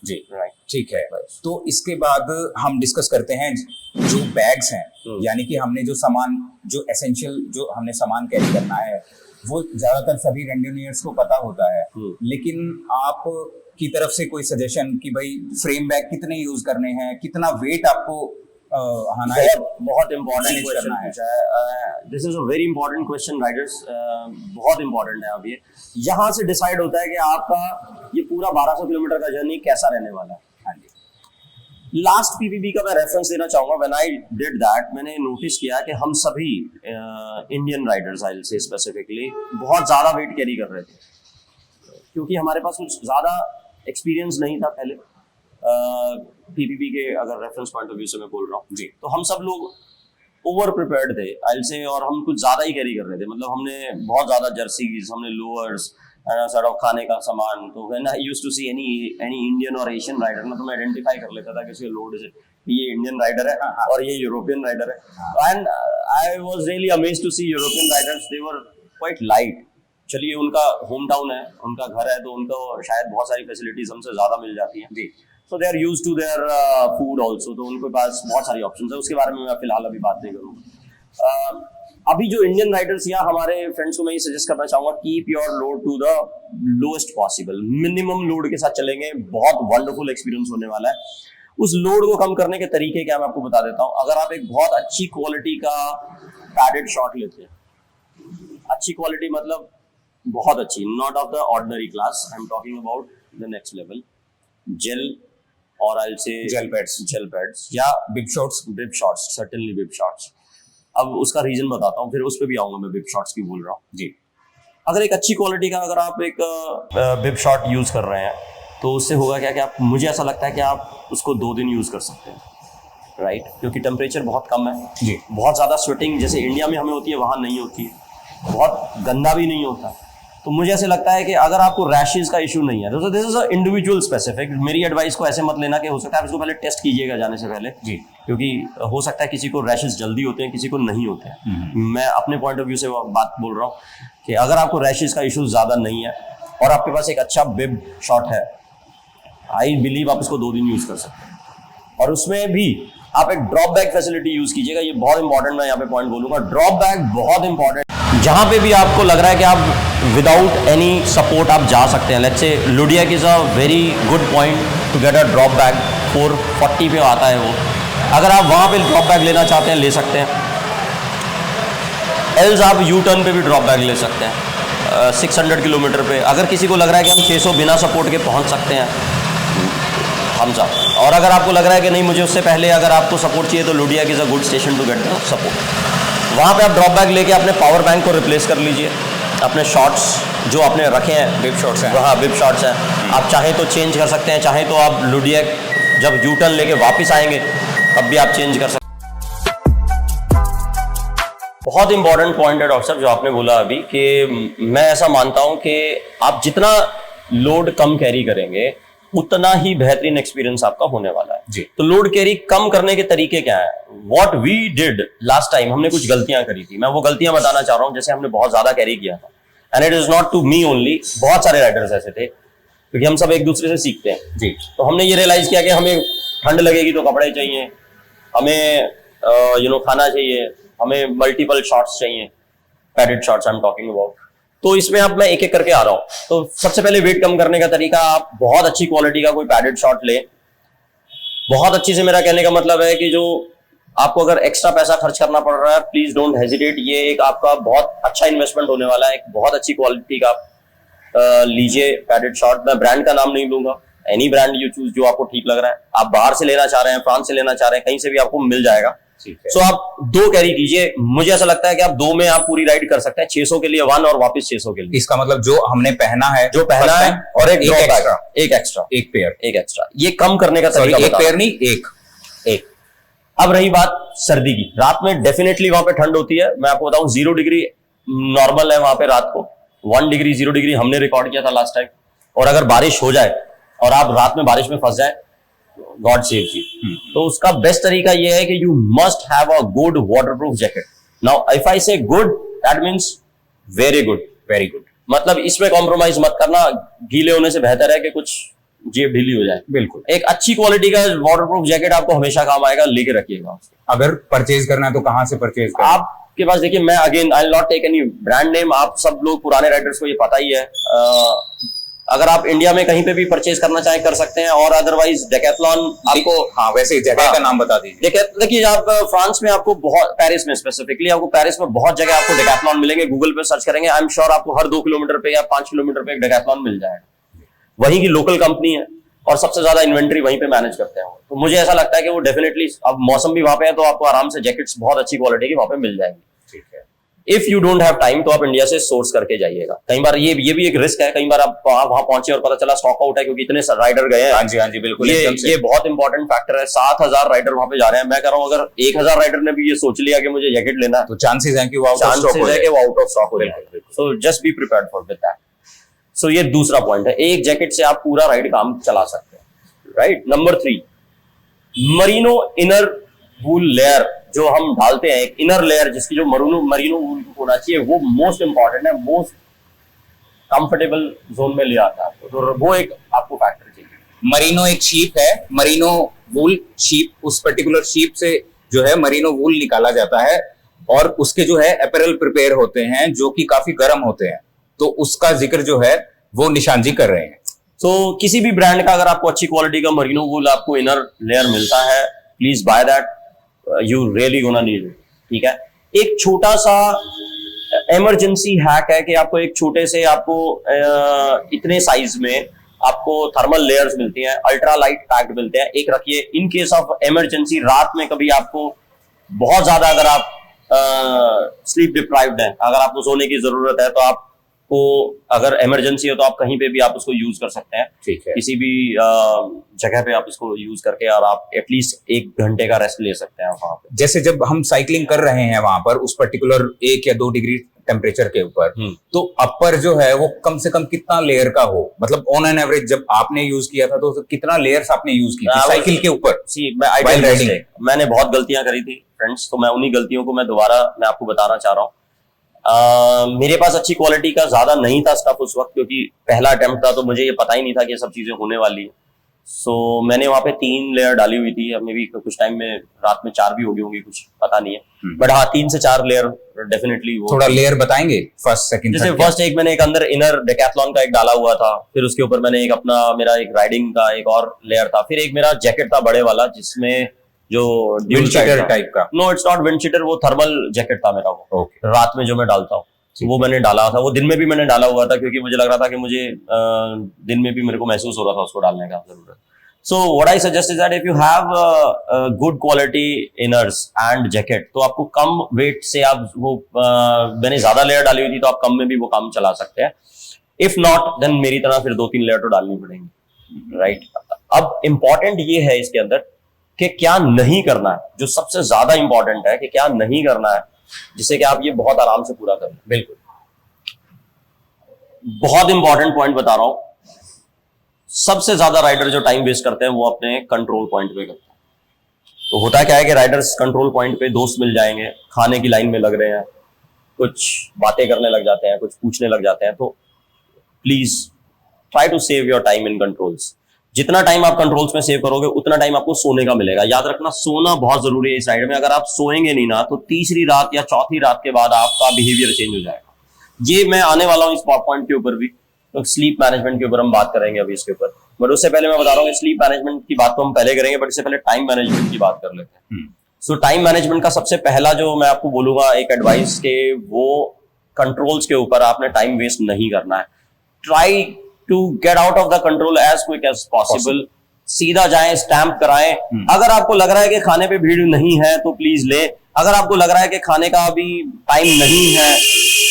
जी राइट। ठीक है। तो इसके बाद हम डिस्कस करते हैं जो बैग्स हैं, यानी कि हमने जो सामान, जो एसेंशियल जो हमने सामान कैरी करना है, वो ज्यादातर सभी रेंडोनियर्स को पता होता है, लेकिन आप की तरफ से कोई सजेशन कि भाई फ्रेम बैग कितने यूज करने हैं, कितना वेट आपको हाँ बहुत इंपॉर्टेंट क्वेश्चन पूछा है। This is a very important question Riders, बहुत इंपॉर्टेंट है। अब ये यहाँ से डिसाइड होता है कि आपका ये पूरा 1200 किलोमीटर का जर्नी कैसा रहने वाला है। हाँ जी। लास्ट पीपीबी का मैं रेफरेंस देना चाहूंगा। व्हेन आई डिड दैट, मैंने नोटिस किया कि हम सभी इंडियन राइडर्स, आई विल से स्पेसिफिकली, बहुत ज्यादा वेट कैरी कर रहे थे, क्योंकि हमारे पास कुछ ज्यादा एक्सपीरियंस नहीं था पहले। पीपीबी के अगर रेफरेंस पॉइंट ऑफ व्यू से मैं बोल रहा हूँ जी, तो हम सब लोग ओवर प्रिपेयर्ड थे आई विल से, और हम कुछ ज्यादा ही कैरी कर रहे थे। मतलब हमने बहुत ज्यादा जर्सीज, हमने लोअर्स, सॉर्ट ऑफ खाने का सामान। तो when I used to see any Indian और एशियन राइडर ना, तो मैं आइडेंटिफाई कर लेता था कि इसके लोड से ये इंडियन राइडर है और ये यूरोपियन राइडर है। And I was really amazed to see European riders, they were quite light. चलिए, उनका होम टाउन है, उनका घर है, तो उनको शायद बहुत सारी फैसिलिटीज हमसे ज्यादा मिल जाती हैं जी। So they are used to their food also, तो उनके पास बहुत सारी ऑप्शंस है। उसके बारे में मैं फिलहाल अभी बात नहीं करूँगा। अभी जो इंडियन राइडर्स या हमारे फ्रेंड्स को मैं ये सजेस्ट करना चाहूंगा, keep your load to the lowest possible, minimum load के साथ चलेंगे, बहुत वंडरफुल एक्सपीरियंस होने वाला है। उस लोड को कम करने के तरीके क्या, मैं आपको बता देता हूँ। अगर आप एक बहुत अच्छी क्वालिटी का पैडेड शॉट लेते हैं, अच्छी क्वालिटी मतलब बहुत अच्छी, not of the ordinary class, I am talking about the next level, gel और I will say gel pads या bib shorts, certainly bib shorts. अब उसका रीजन बताता हूँ, फिर उस पर भी आऊंगा मैं, बिब शॉट्स की बोल रहा हूँ जी। अगर एक अच्छी क्वालिटी का अगर आप एक बिब शॉट यूज कर रहे हैं, तो उससे होगा क्या कि आप, मुझे ऐसा लगता है कि आप उसको 2 दिन यूज कर सकते हैं, राइट, क्योंकि टेम्परेचर बहुत कम है जी। बहुत ज्यादा स्वेटिंग जैसे इंडिया में हमें होती है, वहां नहीं होती है, बहुत गंदा भी नहीं होता। तो मुझे ऐसे लगता है कि अगर आपको रैशेज का इशू नहीं है, तो this is a individual specific. मेरी एडवाइस को ऐसे मत लेना कि हो सकता है आप इसको पहले टेस्ट कीजिएगा जाने से पहले जी, क्योंकि हो सकता है किसी को रैशेज जल्दी होते हैं, किसी को नहीं होते हैं। मैं अपने पॉइंट ऑफ व्यू से बात बोल रहा हूँ कि अगर आपको रैशेज का इशू ज्यादा नहीं है और आपके पास एक अच्छा बिब शॉट है, आई बिलीव आप इसको 2 दिन यूज कर सकते हैं। और उसमें भी आप एक ड्रॉप बैग फैसिलिटी यूज कीजिएगा, ये बहुत इंपॉर्टेंट, मैं यहाँ पे पॉइंट बोलूंगा। ड्रॉप बैग बहुत इंपॉर्टेंट, जहां पे भी आपको लग रहा है कि आप विदाउट एनी सपोर्ट आप जा सकते हैं। Let's say Loudeac is a very good point to get a drop bag, 440 पे आता है वो। अगर आप वहां पे ड्रॉप बैग लेना चाहते हैं, ले सकते हैं। एल्स आप यू टर्न पे भी ड्रॉप बैग ले सकते हैं 600 किलोमीटर पे। अगर किसी को लग रहा है कि हम 600 बिना सपोर्ट के पहुंच सकते हैं, हम सब। और अगर आपको लग रहा है कि नहीं, मुझे उससे पहले अगर आपको सपोर्ट चाहिए, तो Loudeac is a good station to get the support. वहाँ पे आप ड्रॉप बैग लेके अपने पावर बैंक को रिप्लेस कर लीजिए, अपने शॉट्स जो आपने रखे हैं, बिब शॉट्स हैं, हाँ बिब शॉट्स हैं, आप चाहें तो चेंज कर सकते हैं, चाहें तो आप लुडियाक जब यू टर्न लेके वापस आएंगे तब भी आप चेंज कर सकते हैं। बहुत इंपॉर्टेंट पॉइंट है डॉक्टर साहब जो आपने बोला अभी, कि मैं ऐसा मानता हूं कि आप जितना लोड कम कैरी करेंगे उतना ही बेहतरीन एक्सपीरियंस आपका होने वाला है जी। तो लोड कैरी कम करने के तरीके क्या है? What we did last time, हमने कुछ गलतियां करी थी, मैं वो गलतियां बताना चाह रहा हूं। जैसे हमने बहुत ज्यादा कैरी किया था, and it is not to me only, बहुत सारे राइडर्स ऐसे थे, क्योंकि हम सब एक दूसरे से सीखते हैं जी। तो हमने ये रियलाइज किया कि हमें ठंड लगेगी तो कपड़े चाहिए, हमें खाना चाहिए, हमें मल्टीपल शॉट्स चाहिए, padded shots I am talking about. तो इसमें अब मैं एक एक करके आ रहा हूं। तो सबसे पहले वेट कम करने का तरीका, आप बहुत अच्छी क्वालिटी का कोई पैडेड शॉट ले। बहुत अच्छी से मेरा कहने का मतलब है कि जो आपको अगर एक्स्ट्रा पैसा खर्च करना पड़ रहा है, प्लीज डोंट हेजिटेट, ये एक आपका बहुत अच्छा इन्वेस्टमेंट होने वाला है। एक बहुत अच्छी क्वालिटी का लीजिए पैडेड शॉट। मैं ब्रांड का नाम नहीं लूंगा, एनी ब्रांड यू चूज जो आपको ठीक लग रहा है। आप बाहर से लेना चाह रहे हैं, फ्रांस से लेना चाह रहे हैं, कहीं से भी आपको मिल जाएगा। सो आप 2 कैरी कीजिए। मुझे ऐसा लगता है कि आप 2 में आप पूरी राइड कर सकते हैं, 600 के लिए 1 और वापस 600 के लिए। इसका मतलब जो हमने पहना है, और एक एक्स्ट्रा, एक पेयर, ये कम करने का तरीका। एक पेयर नहीं, एक। अब रही बात सर्दी की, रात में डेफिनेटली वहां पे ठंड होती है। मैं आपको बताऊं 0 डिग्री नॉर्मल है वहां पे रात को, 1 डिग्री 0 डिग्री हमने रिकॉर्ड किया था लास्ट टाइम। और अगर बारिश हो जाए और आप रात में बारिश में फंस जाए, गॉड सेव यू। तो उसका बेस्ट तरीका यह है कि you must have a good waterproof jacket. Now if I say good, that means very good, मतलब इसमें कॉम्प्रोमाइज मत करना, गीले होने से बेहतर है कि कुछ जेब ढीली हो जाए। बिल्कुल। एक अच्छी क्वालिटी का वाटरप्रूफ जैकेट आपको हमेशा काम आएगा, लेके रखिएगा। अगर परचेज करना है तो कहां से परचेज करना? आपके पास देखिए, मैं again I will not take any brand name, आप सब लोग पुराने राइडर्स को ये पता ही है। अगर आप इंडिया में कहीं पे भी परचेज करना चाहें कर सकते हैं, और अदरवाइज डेकैथलॉन आपको, हाँ वैसे जगह का नाम बता दीजिए। देखिए आप फ्रांस में आपको बहुत, पेरिस में स्पेसिफिकली आपको पेरिस में बहुत जगह आपको डेकैथलॉन मिलेंगे। गूगल पे सर्च करेंगे, आई एम श्योर आपको हर 2 किलोमीटर पे या 5 किलोमीटर पे एक डेकैथलॉन मिल जाएगा। वहीं की लोकल कंपनी है और सबसे ज्यादा इन्वेंट्री वहीं पे मैनेज करते हैं। तो मुझे ऐसा लगता है कि वो डेफिनेटली, अब मौसम भी वहां पे है तो आपको आराम से जैकेट्स बहुत अच्छी क्वालिटी की वहां पे मिल जाएंगी। ठीक है। If you don't have time तो आप इंडिया से सोर्स करके जाइएगा। कई बार ये भी एक रिस्क है, कई बार आप वहां पहुंचे और पता चला स्टॉक आउट है, क्योंकि इतने राइडर गए हैं। हाँ जी बिल्कुल। ये बहुत इंपॉर्टेंट फैक्टर है। 7000 राइडर वहां पे जा रहे हैं। मैं कह रहा हूं अगर 1000 राइडर ने भी ये सोच लिया कि मुझे जैकेट लेना है, तो चांसेस हैं कि वो आउट ऑफ स्टॉक हो जाए। So just be prepared for with that. So ये दूसरा पॉइंट है, एक जैकेट से आप पूरा राइड काम चला सकते हैं। राइट। नंबर 3, मरीनो इनर वूल लेयर जो हम डालते हैं, एक इनर लेयर जिसकी जो मरीनो वूल होना चाहिए, वो मोस्ट इंपॉर्टेंट है, मोस्ट कंफर्टेबल जोन में ले आता है। तो वो एक आपको फैक्टर चाहिए। मरीनो एक शीप है, मरीनो वूल शीप, उस पर्टिकुलर शीप से जो है मरीनो वूल निकाला जाता है, और उसके जो है अपैरल प्रिपेयर होते हैं जो कि काफी गर्म होते हैं। तो उसका जिक्र जो है वो निशान जी कर रहे हैं। तो किसी भी ब्रांड का अगर आपको अच्छी क्वालिटी का मरीनो वूल आपको इनर लेयर मिलता है, please by that, you really gonna need it. ठीक है। एक छोटा सा इमरजेंसी हैक है कि आपको एक छोटे से आपको इतने साइज में आपको थर्मल लेयर्स मिलती हैं, अल्ट्रा लाइट पैक्ड मिलते हैं, एक रखिए इन केस ऑफ इमरजेंसी। रात में कभी आपको बहुत ज्यादा, अगर आप स्लीप डिप्राइव्ड है, अगर आपको सोने की जरूरत है, तो आपको अगर इमरजेंसी हो तो आप कहीं पे भी आप उसको यूज कर सकते हैं। ठीक है। किसी भी जगह पे आप इसको यूज करके और आप एटलीस्ट 1 घंटे का रेस्ट ले सकते हैं वहां पे। जैसे जब हम साइकिलिंग कर रहे हैं वहां पर उस पर्टिकुलर 1 या 2 डिग्री टेम्परेचर के ऊपर, तो अपर जो है वो कम से कम कितना लेयर का हो? मतलब ऑन एन एवरेज जब आपने यूज किया था तो कितना लेयर्स आपने यूज की थी साइकिल के ऊपर? मैंने बहुत गलतियां करी थी फ्रेंड्स, तो मैं उन्हीं गलतियों को मैं आपको बताना चाह रहा हूँ। मेरे पास अच्छी क्वालिटी का ज्यादा नहीं था स्टफ उस वक्त, क्योंकि पहला अटेम्प्ट था, तो मुझे ये पता ही नहीं था कि ये सब चीजें होने वाली है। सो मैंने वहां पे 3 लेयर डाली हुई थी। अब मे भी कुछ टाइम में रात में 4 भी हो गई होंगी, कुछ पता नहीं है, बट हाँ 3 से 4 लेयर डेफिनेटली। वो थोड़ा लेयर बताएंगे फर्स्ट सेकंड? जैसे फर्स्ट एक मैंने एक अंदर इनर डेकैथलॉन का एक डाला हुआ था, फिर उसके ऊपर मैंने एक अपना मेरा एक राइडिंग का एक और लेयर था, फिर एक मेरा जैकेट था बड़े वाला जिसमें जो विंड शीटर टाइप का। No it's not wind cheater, वो थर्मल जैकेट था मेरा वो। रात में जो मैं डालता हूँ वो मैंने डाला था। वो दिन में भी मैंने डाला हुआ था, क्योंकि मुझे लग रहा था कि मुझे दिन में भी मेरे को महसूस हो रहा था उसको डालने का जरूरत। So what I suggest is that if you have good quality inners and jacket, तो आपको कम वेट से आप वो मैंने ज्यादा लेयर डाली हुई थी तो आप कम में भी वो काम चला सकते हैं। इफ नॉट देन मेरी तरह फिर 2-3 लेयर तो डालनी पड़ेंगी। राइट। अब इंपॉर्टेंट ये है इसके अंदर कि क्या नहीं करना है, जो सबसे ज्यादा इंपॉर्टेंट है कि क्या नहीं करना है, जिससे कि आप ये बहुत आराम से पूरा कर लें। बिल्कुल। बहुत इंपॉर्टेंट पॉइंट बता रहा हूं। सबसे ज्यादा राइडर जो टाइम वेस्ट करते हैं वो अपने कंट्रोल पॉइंट पे करते हैं। तो होता क्या है कि राइडर्स कंट्रोल पॉइंट पे दोस्त मिल जाएंगे, खाने की लाइन में लग रहे हैं, कुछ बातें करने लग जाते हैं, कुछ पूछने लग जाते हैं। तो please try to save your time in controls. जितना टाइम आप कंट्रोल्स में सेव करोगे उतना टाइम आपको सोने का मिलेगा। याद रखना, सोना बहुत जरूरी है इस राइड में। अगर आप सोएंगे नहीं ना, तो तीसरी रात या चौथी रात के बाद आपका बिहेवियर चेंज हो जाएगा। ये मैं आने वाला हूँ इस पॉइंट के ऊपर भी, तो स्लीप मैनेजमेंट के ऊपर हम बात करेंगे अभी इसके ऊपर। बट उससे पहले मैं बता रहा हूँ स्लीप मैनेजमेंट की बात तो हम पहले करेंगे, बट इससे पहले टाइम मैनेजमेंट की बात कर लेते हैं। सो टाइम मैनेजमेंट का सबसे पहला जो मैं आपको बोलूंगा एक एडवाइस के, वो कंट्रोल्स के ऊपर आपने टाइम वेस्ट नहीं करना है। Try to get out of the control as quick as possible. सीधा जाएं, स्टैंप कराएं। अगर आपको लग रहा है कि खाने पे भीड़ नहीं है तो प्लीज ले। अगर आपको लग रहा है कि खाने का अभी टाइम नहीं है,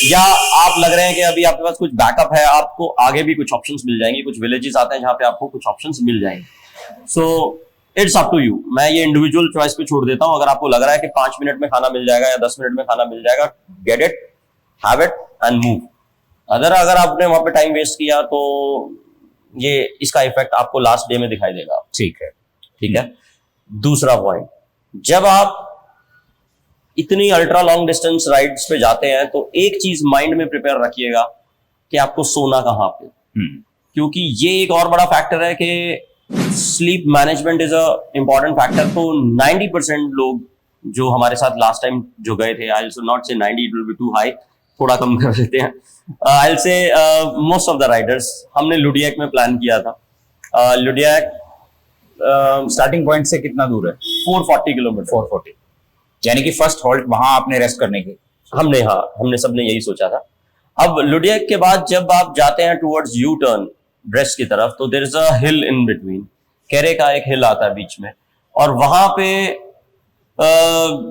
या आप लग रहे हैं कि अभी आपके पास कुछ बैकअप है, आपको आगे भी कुछ ऑप्शंस मिल जाएंगे। कुछ विलेजेस आते हैं जहां पे आपको कुछ ऑप्शंस मिल जाएंगे। So it's up to you. मैं ये इंडिविजुअल चॉइस पे छोड़ देता हूं। अगर आपको लग रहा है कि 5 मिनट में खाना मिल जाएगा या 10 मिनट में खाना मिल जाएगा, get it, have it and move. अगर आपने वहां पे टाइम वेस्ट किया तो ये इसका इफेक्ट आपको लास्ट डे में दिखाई देगा। ठीक है। दूसरा पॉइंट, जब आप इतनी अल्ट्रा लॉन्ग डिस्टेंस राइड्स पे जाते हैं तो एक चीज माइंड में प्रिपेयर रखिएगा कि आपको सोना कहाँ पे, क्योंकि ये एक और बड़ा फैक्टर है कि sleep management is a important factor. तो 90% लोग जो हमारे साथ लास्ट टाइम जो गए थे, आई will not say 90, it will be too high, थोड़ा कम कर देते हैं, I will say most of the riders, हमने लुडियाक में प्लान किया था। लुडियाक स्टार्टिंग पॉइंट से कितना दूर है? 440 किलोमीटर। 440, यानी कि फर्स्ट हॉल्ट वहां आपने रेस्ट करने की? हमने सबने यही सोचा था। अब लुडियाक के बाद जब आप जाते हैं टुवर्ड्स यू टर्न ब्रेस्ट की तरफ, तो there is a hill in between, Carhaix का एक हिल आता है बीच में, और वहां पे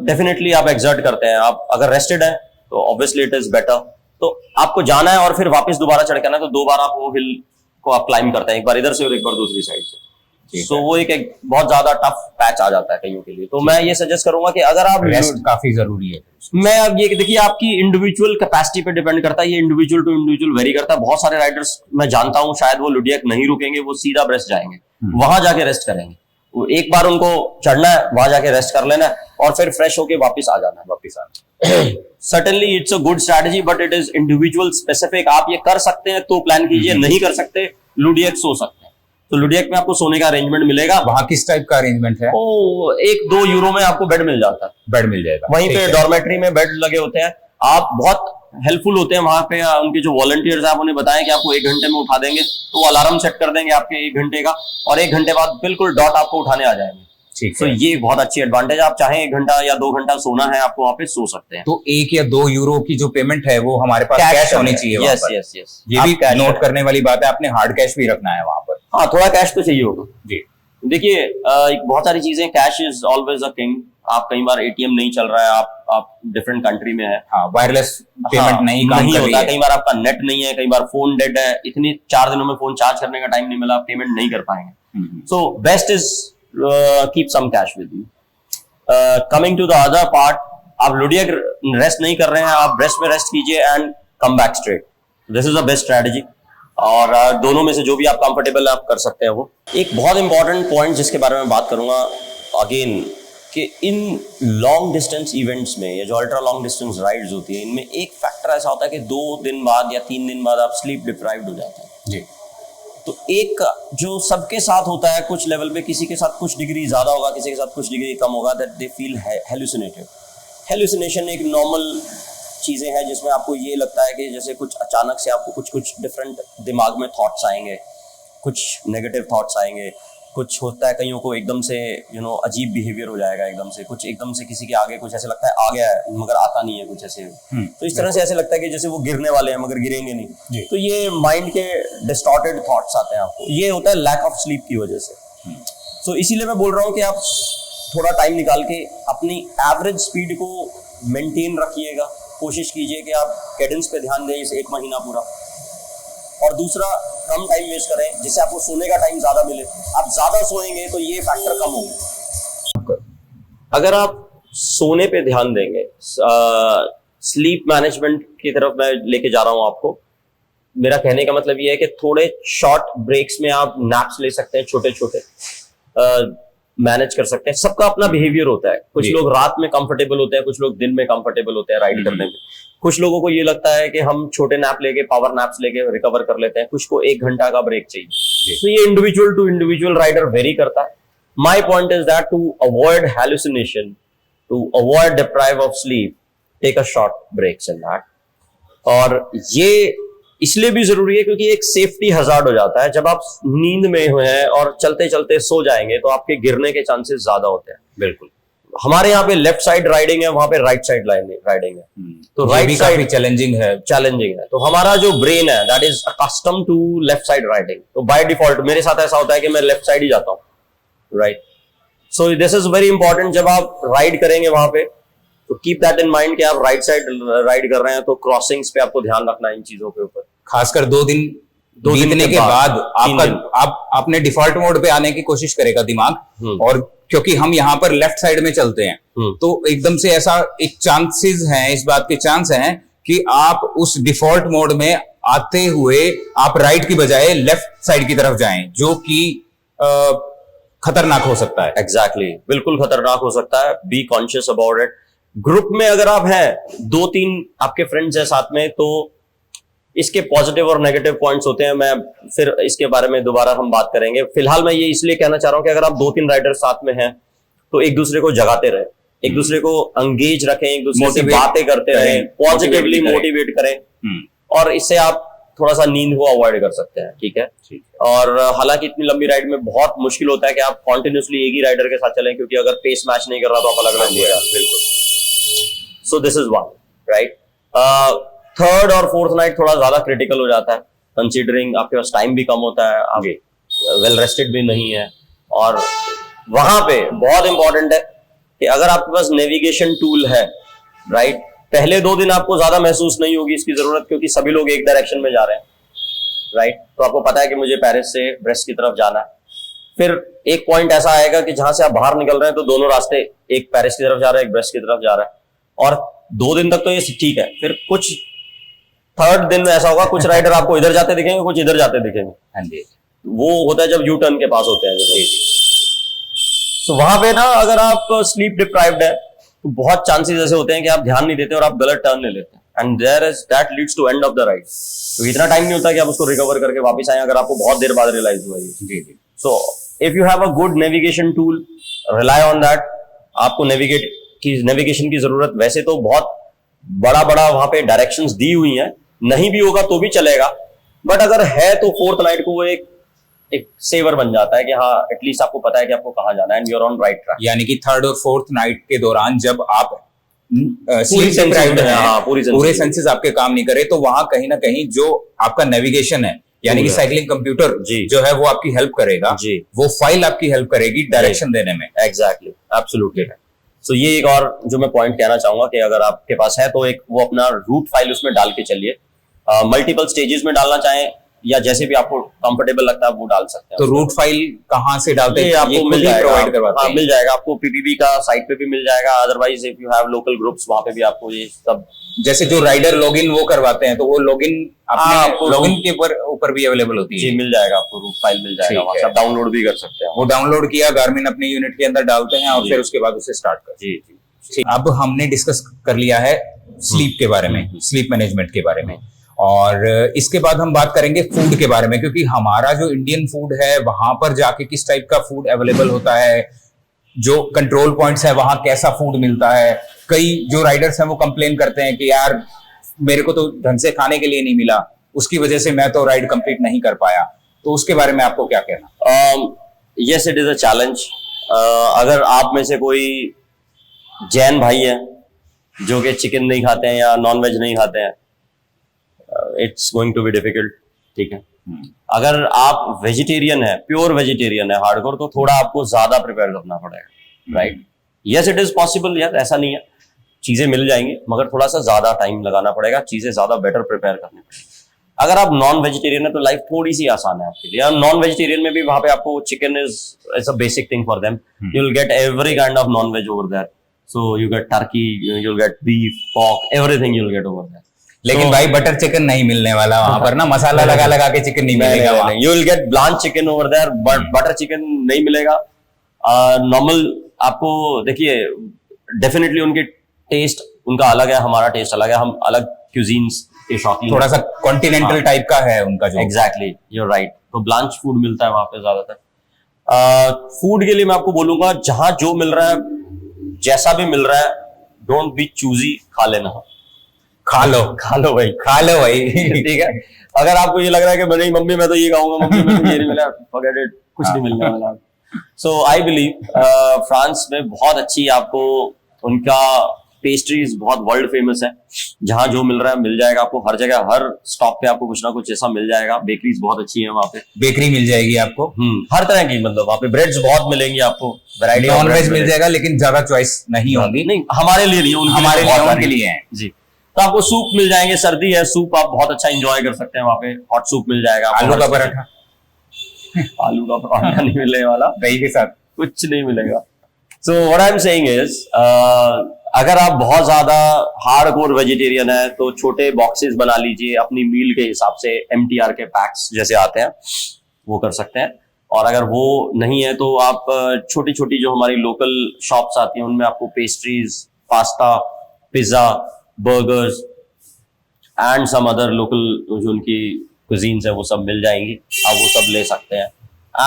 डेफिनेटली आप एक्सर्ट करते हैं। आप अगर रेस्टेड हैं तो ऑब्वियसली इट इज बेटर, तो आपको जाना है और फिर वापस दोबारा चढ़ के आना है, तो 2 बार आप वो हिल को आप क्लाइंब करते हैं, एक बार इधर से और एक बार दूसरी साइड से। सो वो एक बहुत ज्यादा टफ पैच आ जाता है कईयों के लिए। तो मैं ये सजेस्ट करूंगा कि अगर आप रेस्ट काफी जरूरी है। मैं अब ये देखिए, आपकी इंडिविजुअल कैपेसिटी पे डिपेंड करता है, ये इंडिविजुअल टू इंडिविजुअल वेरी करता है। बहुत सारे राइडर्स मैं जानता हूं, शायद वो लुडियाक नहीं रुकेंगे, वो सीधा ब्रेस्ट जाएंगे, वहां जाके रेस्ट करेंगे। वो एक बार उनको चढ़ना है, वहां जाके रेस्ट कर लेना है और फिर फ्रेश होके वापस आ जाना है। Certainly it's a good strategy, but it is individual specific. आप ये कर सकते हैं तो प्लान कीजिए, नहीं कर सकते लुडियाक सो सकते हैं। तो लुडियाक में आपको सोने का अरेंजमेंट मिलेगा। वहां किस टाइप का अरेंजमेंट है? 1-2 यूरो में आपको बेड मिल जाता है। बेड मिल जाएगा वहीं पे डॉर्मेट्री में बेड लगे होते हैं। आप बहुत हेल्पफुल होते हैं वहां पे, उनके जो वॉलंटियर्स हैं, आप उन्हें बताएं कि आपको 1 घंटे में उठा देंगे, तो वो अलार्म सेट कर देंगे आपके 1 घंटे का, और 1 घंटे बाद बिल्कुल डॉट आपको उठाने आ जाएंगे। तो ये बहुत अच्छी एडवांटेज है। आप चाहें 1 घंटा या 2 घंटा सोना है आपको, वहां पे सो सकते हैं। तो 1 या 2 यूरो की जो पेमेंट है वो हमारे पास कैश होनी चाहिए। यस यस यस, ये भी नोट करने वाली बात है, आपने हार्ड कैश भी रखना है वहां पर। हाँ, थोड़ा कैश तो चाहिए होगा जी। देखिए, बहुत सारी चीजें, cash is always a king. आप कई बार एटीएम नहीं चल रहा है, आप डिफरेंट कंट्री में है, वायरलेस पेमेंट नहीं काम कर रही होता, है, कई बार आपका नेट नहीं है, कई बार फोन डेड है, इतनी 4 दिनों में फोन चार्ज करने का टाइम नहीं मिला, पेमेंट नहीं कर पाएंगे। So best is keep some cash with you. Coming to the other part, आप लुडियाक रेस्ट नहीं कर रहे हैं, आप ब्रेस्ट में रेस्ट कीजिए and come back straight. This is the best strategy, और दोनों में से जो भी आप कंफर्टेबल आप कर सकते हैं वो। एक बहुत इंपॉर्टेंट पॉइंट जिसके बारे में बात करूंगा अगेन, कि इन लॉन्ग डिस्टेंस इवेंट्स में, या जो अल्ट्रा लॉन्ग डिस्टेंस राइड्स होती है, इनमें एक फैक्टर ऐसा होता है कि 2 दिन बाद या 3 दिन बाद आप स्लीप डिप्राइव्ड हो जाते हैं जी। तो एक जो सबके साथ होता है कुछ लेवल पे, किसी के साथ कुछ डिग्री ज्यादा होगा, किसी के साथ कुछ डिग्री कम होगा, दैट दे फील हेलुसिनेटेड। हेलुसिनेशन एक नॉर्मल चीजें हैं जिसमें आपको ये लगता है कि जैसे कुछ अचानक से आपको कुछ डिफरेंट दिमाग में थॉट्स आएंगे, कुछ नेगेटिव थॉट्स आएंगे, कुछ होता है कईयों को एकदम से अजीब बिहेवियर हो जाएगा, एकदम से किसी के आगे कुछ ऐसे लगता है आ गया है मगर आता नहीं है, कुछ ऐसे। तो इस तरह से ऐसे लगता है कि जैसे वो गिरने वाले हैं मगर गिरेंगे नहीं। तो ये माइंड के डिस्टॉर्टेड थॉट्स आते हैं आपको, ये होता है लैक ऑफ स्लीप की वजह से। तो इसीलिए मैं बोल रहा हूँ कि आप थोड़ा टाइम निकाल के अपनी एवरेज स्पीड को मेंटेन रखिएगा, कोशिश कीजिए कि आप कैडेंस पे ध्यान दें इस 1 महीना पूरा, और दूसरा कम टाइम वेस्ट करें जिससे आपको सोने का टाइम ज्यादा मिले। आप ज्यादा सोएंगे तो ये फैक्टर कम होंगे। अगर आप सोने पे ध्यान देंगे, स्लीप मैनेजमेंट की तरफ मैं लेके जा रहा हूं आपको। मेरा कहने का मतलब ये है कि थोड़े शॉर्ट ब्रेक्स में आप नैप्स ले सकते हैं, छोटे छोटे मैनेज कर सकते हैं। सबका अपना बिहेवियर होता है, कुछ लोग रात में कंफर्टेबल होते हैं, कुछ लोग दिन में कंफर्टेबल होते हैं राइड करने में। कुछ लोगों को ये लगता है कि हम छोटे नैप लेके, पावर नैप्स लेके रिकवर कर लेते हैं, कुछ को 1 घंटा का ब्रेक चाहिए। तो ये individual to individual rider vary करता है। My point is that to avoid hallucination, to avoid deprive of sleep, take a short breaks in that. और ये इसलिए भी जरूरी है क्योंकि एक सेफ्टी हजार्ड हो जाता है। जब आप नींद में हुए हैं और चलते चलते सो जाएंगे तो आपके गिरने के चांसेस ज्यादा होते हैं। बिल्कुल। हमारे यहाँ पे लेफ्ट साइड राइडिंग है, वहां पे राइट साइड राइडिंग है, तो राइट साइड चैलेंजिंग है। तो हमारा जो ब्रेन है that is accustom to left side riding. तो बाय डिफॉल्ट मेरे साथ ऐसा होता है कि मैं लेफ्ट साइड ही जाता हूँ, right. So this is very important. जब आप राइड करेंगे वहां पे तो कीप दैट इन माइंड कि आप राइट साइड राइड कर रहे हैं, तो क्रॉसिंग्स पे आपको ध्यान रखना है इन चीजों के ऊपर। खासकर 2 दिन बीतने के बाद आपने डिफॉल्ट मोड पे आने की कोशिश करेगा दिमाग, और क्योंकि हम यहाँ पर लेफ्ट साइड में चलते हैं तो एकदम से ऐसा एक चांसेस हैं, इस बात के चांस हैं कि आप उस डिफॉल्ट मोड में आते हुए आप राइट की बजाय लेफ्ट साइड की तरफ जाएं, जो कि खतरनाक हो सकता है। एग्जैक्टली, बिल्कुल खतरनाक हो सकता है। Be conscious about it. Group में अगर आप हैं, 2-3 आपके फ्रेंड्स हैं साथ में, तो इसके पॉजिटिव और नेगेटिव पॉइंट्स होते हैं, मैं फिर इसके बारे में दोबारा हम बात करेंगे। फिलहाल मैं ये इसलिए कहना चाह रहा हूं कि अगर आप 2-3 राइडर साथ में हैं तो एक दूसरे को जगाते रहे, एक दूसरे को एंगेज रखें, एक दूसरे से बातें करते रहें, पॉजिटिवली मोटिवेट करें, और इससे आप थोड़ा सा नींद को अवॉइड कर सकते हैं। ठीक है। और हालांकि इतनी लंबी राइड में बहुत मुश्किल होता है कि आप कॉन्टिन्यूसली एक ही राइडर के साथ चलें, क्योंकि अगर पेस मैच नहीं कर रहा तो आप अलग अलग हो जाए। बिल्कुल। So this is one, right. Third और फोर्थ नाइट थोड़ा ज्यादा क्रिटिकल हो जाता है, कंसीडरिंग आपके पास टाइम भी कम होता है, आप वेल रेस्टेड भी नहीं है, और वहां पे बहुत इंपॉर्टेंट है कि अगर आपके पास नेविगेशन टूल है, राइट, पहले 2 दिन आपको ज्यादा महसूस नहीं होगी इसकी जरूरत, क्योंकि सभी लोग एक डायरेक्शन में जा रहे हैं, राइट। तो आपको पता है कि मुझे पेरिस से ब्रेस्ट की तरफ जाना है। फिर एक पॉइंट ऐसा आएगा कि जहां से आप बाहर निकल रहे हैं तो दोनों रास्ते, एक पेरिस की तरफ जा रहा है, एक ब्रेस्ट की तरफ जा रहा है, और 2 दिन तक तो ये ठीक है। फिर कुछ थर्ड दिन में ऐसा होगा, कुछ राइडर आपको इधर जाते दिखेंगे, कुछ इधर जाते दिखेंगे। हाँ जी। वो होता है जब यू टर्न के पास होते हैं जब। तो वहां पे ना अगर आप स्लीप डिप्राइव्ड है तो बहुत चांसेस ऐसे होते हैं कि आप ध्यान नहीं देते और आप गलत टर्न ले लेते हैं, and that leads to end of the ride. तो इतना टाइम नहीं होता कि आप उसको रिकवर करके वापस आए, अगर आपको बहुत देर बाद रियलाइज हुआ ये। जी जी। So if you have a good navigation tool, rely on that. आपको नेविगेशन की जरूरत, वैसे तो बहुत बड़ा वहां पे डायरेक्शंस दी हुई हैं, नहीं भी होगा तो भी चलेगा, बट अगर है तो फोर्थ नाइट को वो एक सेवर बन जाता है कि हाँ एटलीस्ट आपको पता है कि आपको कहाँ जाना है, and you are on right track. यानी कि थर्ड और फोर्थ नाइट के दौरान जब आप पूरी पूरे सेंसेस आपके काम नहीं करे, तो वहां कहीं ना कहीं जो आपका नेविगेशन है, यानी कि साइकिलिंग कंप्यूटर जो है वो आपकी हेल्प करेगा, वो फाइल आपकी हेल्प करेगी डायरेक्शन देने में। Exactly, absolutely. सो ये एक और जो मैं पॉइंट कहना चाहूंगा कि अगर आपके पास है तो एक वो अपना रूट फाइल उसमें डाल के चलिए। मल्टीपल स्टेजेस में डालना चाहें या जैसे भी आपको कंफर्टेबल लगता है वो डाल सकते हैं। तो रूट फाइल कहाँ से डालते हैं? आपको मिल जाएगा, प्रोवाइड करवाते हैं? मिल जाएगा आपको, पीपीबी का साइट पे भी मिल जाएगा, otherwise if you have local groups वहां पे भी आपको ये सब, जैसे जो राइडर लॉगिन वो करवाते हैं तो वो लॉगिन आपको लॉगिन के ऊपर भी अवेलेबल होती है। जी मिल जाएगा आपको, रूट फाइल मिल जाएगा, वहां से आप डाउनलोड भी कर सकते हैं। वो डाउनलोड किया, गार्मिन अपने यूनिट के अंदर डालते हैं और फिर उसके बाद उसे स्टार्ट करते हैं। जी। अब हमने डिस्कस कर लिया है स्लीप के बारे में, स्लीप मैनेजमेंट के बारे में, और इसके बाद हम बात करेंगे फूड के बारे में, क्योंकि हमारा जो इंडियन फूड है वहां पर जाके किस टाइप का फूड अवेलेबल होता है, जो कंट्रोल पॉइंट्स है वहां कैसा फूड मिलता है। कई जो राइडर्स हैं वो कंप्लेन करते हैं कि यार मेरे को तो ढंग से खाने के लिए नहीं मिला, उसकी वजह से मैं तो राइड कंप्लीट नहीं कर पाया। तो उसके बारे में आपको क्या कहना? Yes, it is a challenge. अगर आप में से कोई जैन भाई है जो कि चिकन नहीं खाते हैं या नॉन वेज नहीं खाते हैं, it's going to be difficult. ठीक है। अगर आप वेजिटेरियन है, प्योर वेजिटेरियन है, हार्डकोर, तो थोड़ा आपको ज्यादा प्रिपेयर करना पड़ेगा, right. Yes it is possible यार, ऐसा नहीं है, चीजें मिल जाएंगी, मगर थोड़ा सा ज्यादा टाइम लगाना पड़ेगा, चीजें ज्यादा बेटर प्रिपेयर करनी पड़ेगी। अगर आप नॉन वेजिटेरियन है तो लाइफ थोड़ी सी आसान है आपके लिए। नॉन वेजिटेरियन में भी वहां पे आपको chicken is a basic thing for them, you will get every kind of non veg over there. So you get turkey, you'll get beef, pork, everything you'll get over there. लेकिन भाई butter chicken नहीं मिलने वाला वहां पर ना, मसाला लगा के चिकन नहीं मिलेगा वहां। You will get blanch chicken over there, but butter chicken नहीं मिलेगा। नॉर्मल आपको देखिए, डेफिनेटली उनके टेस्ट उनका अलग है, हमारा टेस्ट अलग है, हम अलग क्यूजीन्स के शौकीन, थोड़ा सा कॉन्टिनेंटल टाइप का है उनका जो। Exactly, you're right। तो ब्लांच फूड मिलता है वहां पे ज्यादातर। फूड के लिए मैं आपको बोलूंगा, जहां जो मिल रहा है, जैसा भी मिल रहा है, डोंट बी चूजी, खा लेना। खा लो भाई, खा लो भाई। ठीक है। अगर आपको ये लग रहा है कि नहीं मम्मी मैं तो ये खाऊंगा, मम्मी मैं तो ये नहीं मिला, फॉरगेट इट, कुछ नहीं मिलने वाला। सो आई बिलीव फ्रांस में बहुत अच्छी आपको उनका पेस्ट्रीज बहुत वर्ल्ड फेमस है, जहां जो मिल रहा है मिल जाएगा आपको, हर जगह हर स्टॉप पे आपको कुछ ना कुछ ऐसा मिल जाएगा। बेकरीज बहुत अच्छी है वहां पे, बेकरी मिल जाएगी आपको, हर तरह की, मतलब वहां पे ब्रेड्स बहुत मिलेंगी आपको, वैरायटी। नॉन वेज मिल जाएगा लेकिन ज्यादा चॉइस नहीं होगी। नहीं, हमारे लिए नहीं, हमारे लिए उनके लिए है जी। तो आपको सूप मिल जाएंगे, सर्दी है, सूप आप बहुत अच्छा एंजॉय कर सकते हैं वहां पे, हॉट सूप मिल जाएगा। आलू का पराठा, आलू का पराठा नहीं मिलने वाला, दही के साथ कुछ नहीं मिलेगा। सो what I am saying is, अगर आप बहुत ज्यादा हार्डकोर वेजिटेरियन है तो छोटे बॉक्सेस बना लीजिए अपनी मील के हिसाब से, MTR के पैक्स जैसे आते हैं वो कर सकते हैं। और अगर वो नहीं है तो आप छोटी छोटी जो हमारी लोकल शॉप्स आती हैं उनमें आपको pastries, pasta, pizza, burgers, and some other local जो उनकी कुजीन्स है वो सब मिल जाएंगी, आप वो सब ले सकते हैं।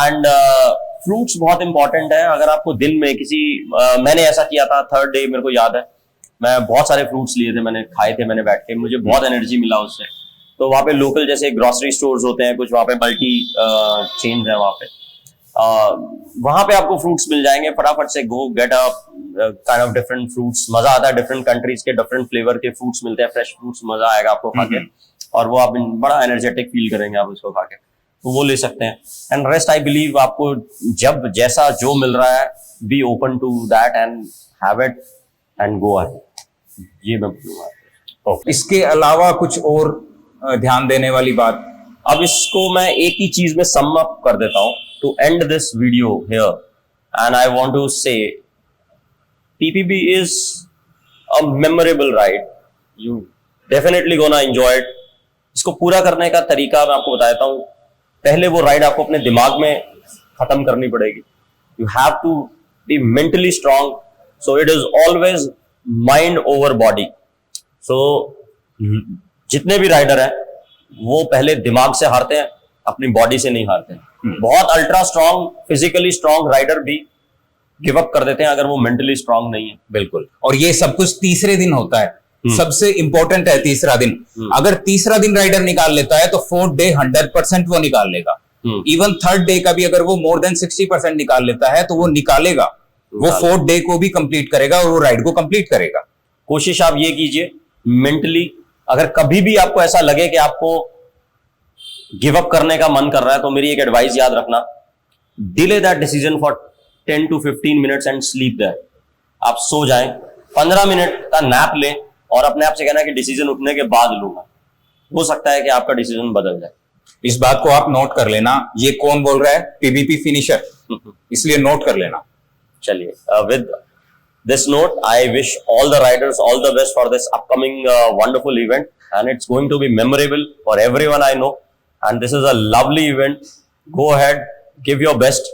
एंड फ्रूट्स बहुत इंपॉर्टेंट है। अगर आपको दिन में किसी मैंने ऐसा किया था, थर्ड डे मेरे को याद है, मैं बहुत सारे फ्रूट्स लिए थे, मैंने खाए थे, मैंने बैठ के, मुझे बहुत एनर्जी मिला उससे। तो वहाँ पे लोकल जैसे ग्रोसरी स्टोर्स होते हैं कुछ, वहाँ पे मल्टी चेन्स है वहाँ पे, वहाँ पे आपको फ्रूट्स मिल जाएंगे, फटाफट से गो get a kind of different fruits. मजा आता है, डिफरेंट कंट्रीज के डिफरेंट फ्लेवर के फ्रूट्स मिलते हैं, फ्रेश फ्रूट्स, मजा आएगा आपको खा के, और वो आप बड़ा एनर्जेटिक फील करेंगे आप उसको खा के, तो वो ले सकते हैं। एंड रेस्ट आई बिलीव आपको जब जैसा जो मिल रहा है, be open to that and have it and go ahead, ये मैं बोलूंगा। इसके अलावा कुछ और ध्यान देने वाली बात? अब इसको मैं एक ही चीज में सम अप कर देता हूं to end this video here, and I want to say PPB is a memorable ride, you definitely gonna enjoy it. इसको पूरा करने का तरीका मैं आपको बताता हूं। पहले वो राइड आपको अपने दिमाग में खत्म करनी पड़ेगी। You have to be mentally strong, so it is always mind over body. So जितने भी राइडर हैं वो पहले दिमाग से हारते हैं, अपनी बॉडी से नहीं हारते हैं। बहुत ultra strong, physically strong rider भी गिव अप कर देते हैं अगर वो मेंटली स्ट्रांग नहीं है। बिल्कुल। और ये सब कुछ तीसरे दिन होता है, सबसे इंपॉर्टेंट है तीसरा दिन। अगर तीसरा दिन राइडर निकाल लेता है तो फोर्थ डे 100% वो निकाल लेगा। इवन थर्ड डे का भी अगर वो मोर देन 60% निकाल लेता है तो वो निकालेगा, वो फोर्थ डे को भी कंप्लीट करेगा और वो राइड को कंप्लीट करेगा। कोशिश आप ये कीजिए मेंटली, अगर कभी भी आपको ऐसा लगे कि आपको गिव अप करने का मन कर रहा है, तो मेरी एक एडवाइस याद रखना, delay that decision for 10 to 15 minutes and sleep there. आप सो जाएं, 15 मिनट का नैप लें और अपने आप से कहना कि डिसीजन उठने के बाद लूंगा। हो सकता है कि आपका डिसीजन बदल जाए। इस बात को आप नोट कर लेना। ये कौन बोल रहा है? PBP फिनिशर, इसलिए नोट कर लेना। चलिए, with this note, I wish all the riders all the best for this upcoming wonderful event, and it's going to be memorable for everyone I know, and this is a lovely event. Go ahead, give your best.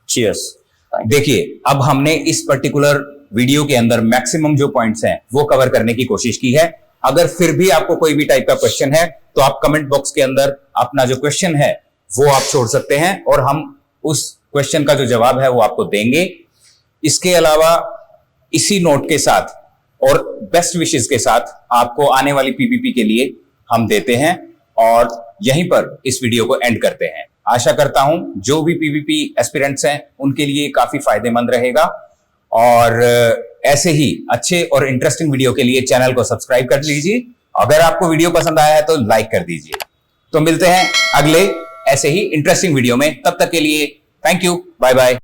Cheers. देखिए, अब हमने इस particular video के अंदर maximum जो points हैं वो cover करने की कोशिश की है। अगर फिर भी आपको कोई भी टाइप का क्वेश्चन है तो आप कमेंट बॉक्स के अंदर अपना जो क्वेश्चन है वो आप छोड़ सकते हैं और हम उस क्वेश्चन का जो जवाब है वो आपको देंगे। इसके अलावा इसी नोट के साथ और बेस्ट विशेस के साथ आपको आने वाली PPP के लिए हम देते हैं और यहीं पर इस वीडियो को एंड करते हैं। आशा करता हूं जो भी PPP एस्पिरेंट्स हैं उनके लिए काफी फायदेमंद रहेगा, और ऐसे ही अच्छे और इंटरेस्टिंग वीडियो के लिए चैनल को सब्सक्राइब कर लीजिए। अगर आपको वीडियो पसंद आया है तो लाइक कर दीजिए। तो मिलते हैं अगले ऐसे ही इंटरेस्टिंग वीडियो में, तब तक के लिए थैंक यू, बाय बाय।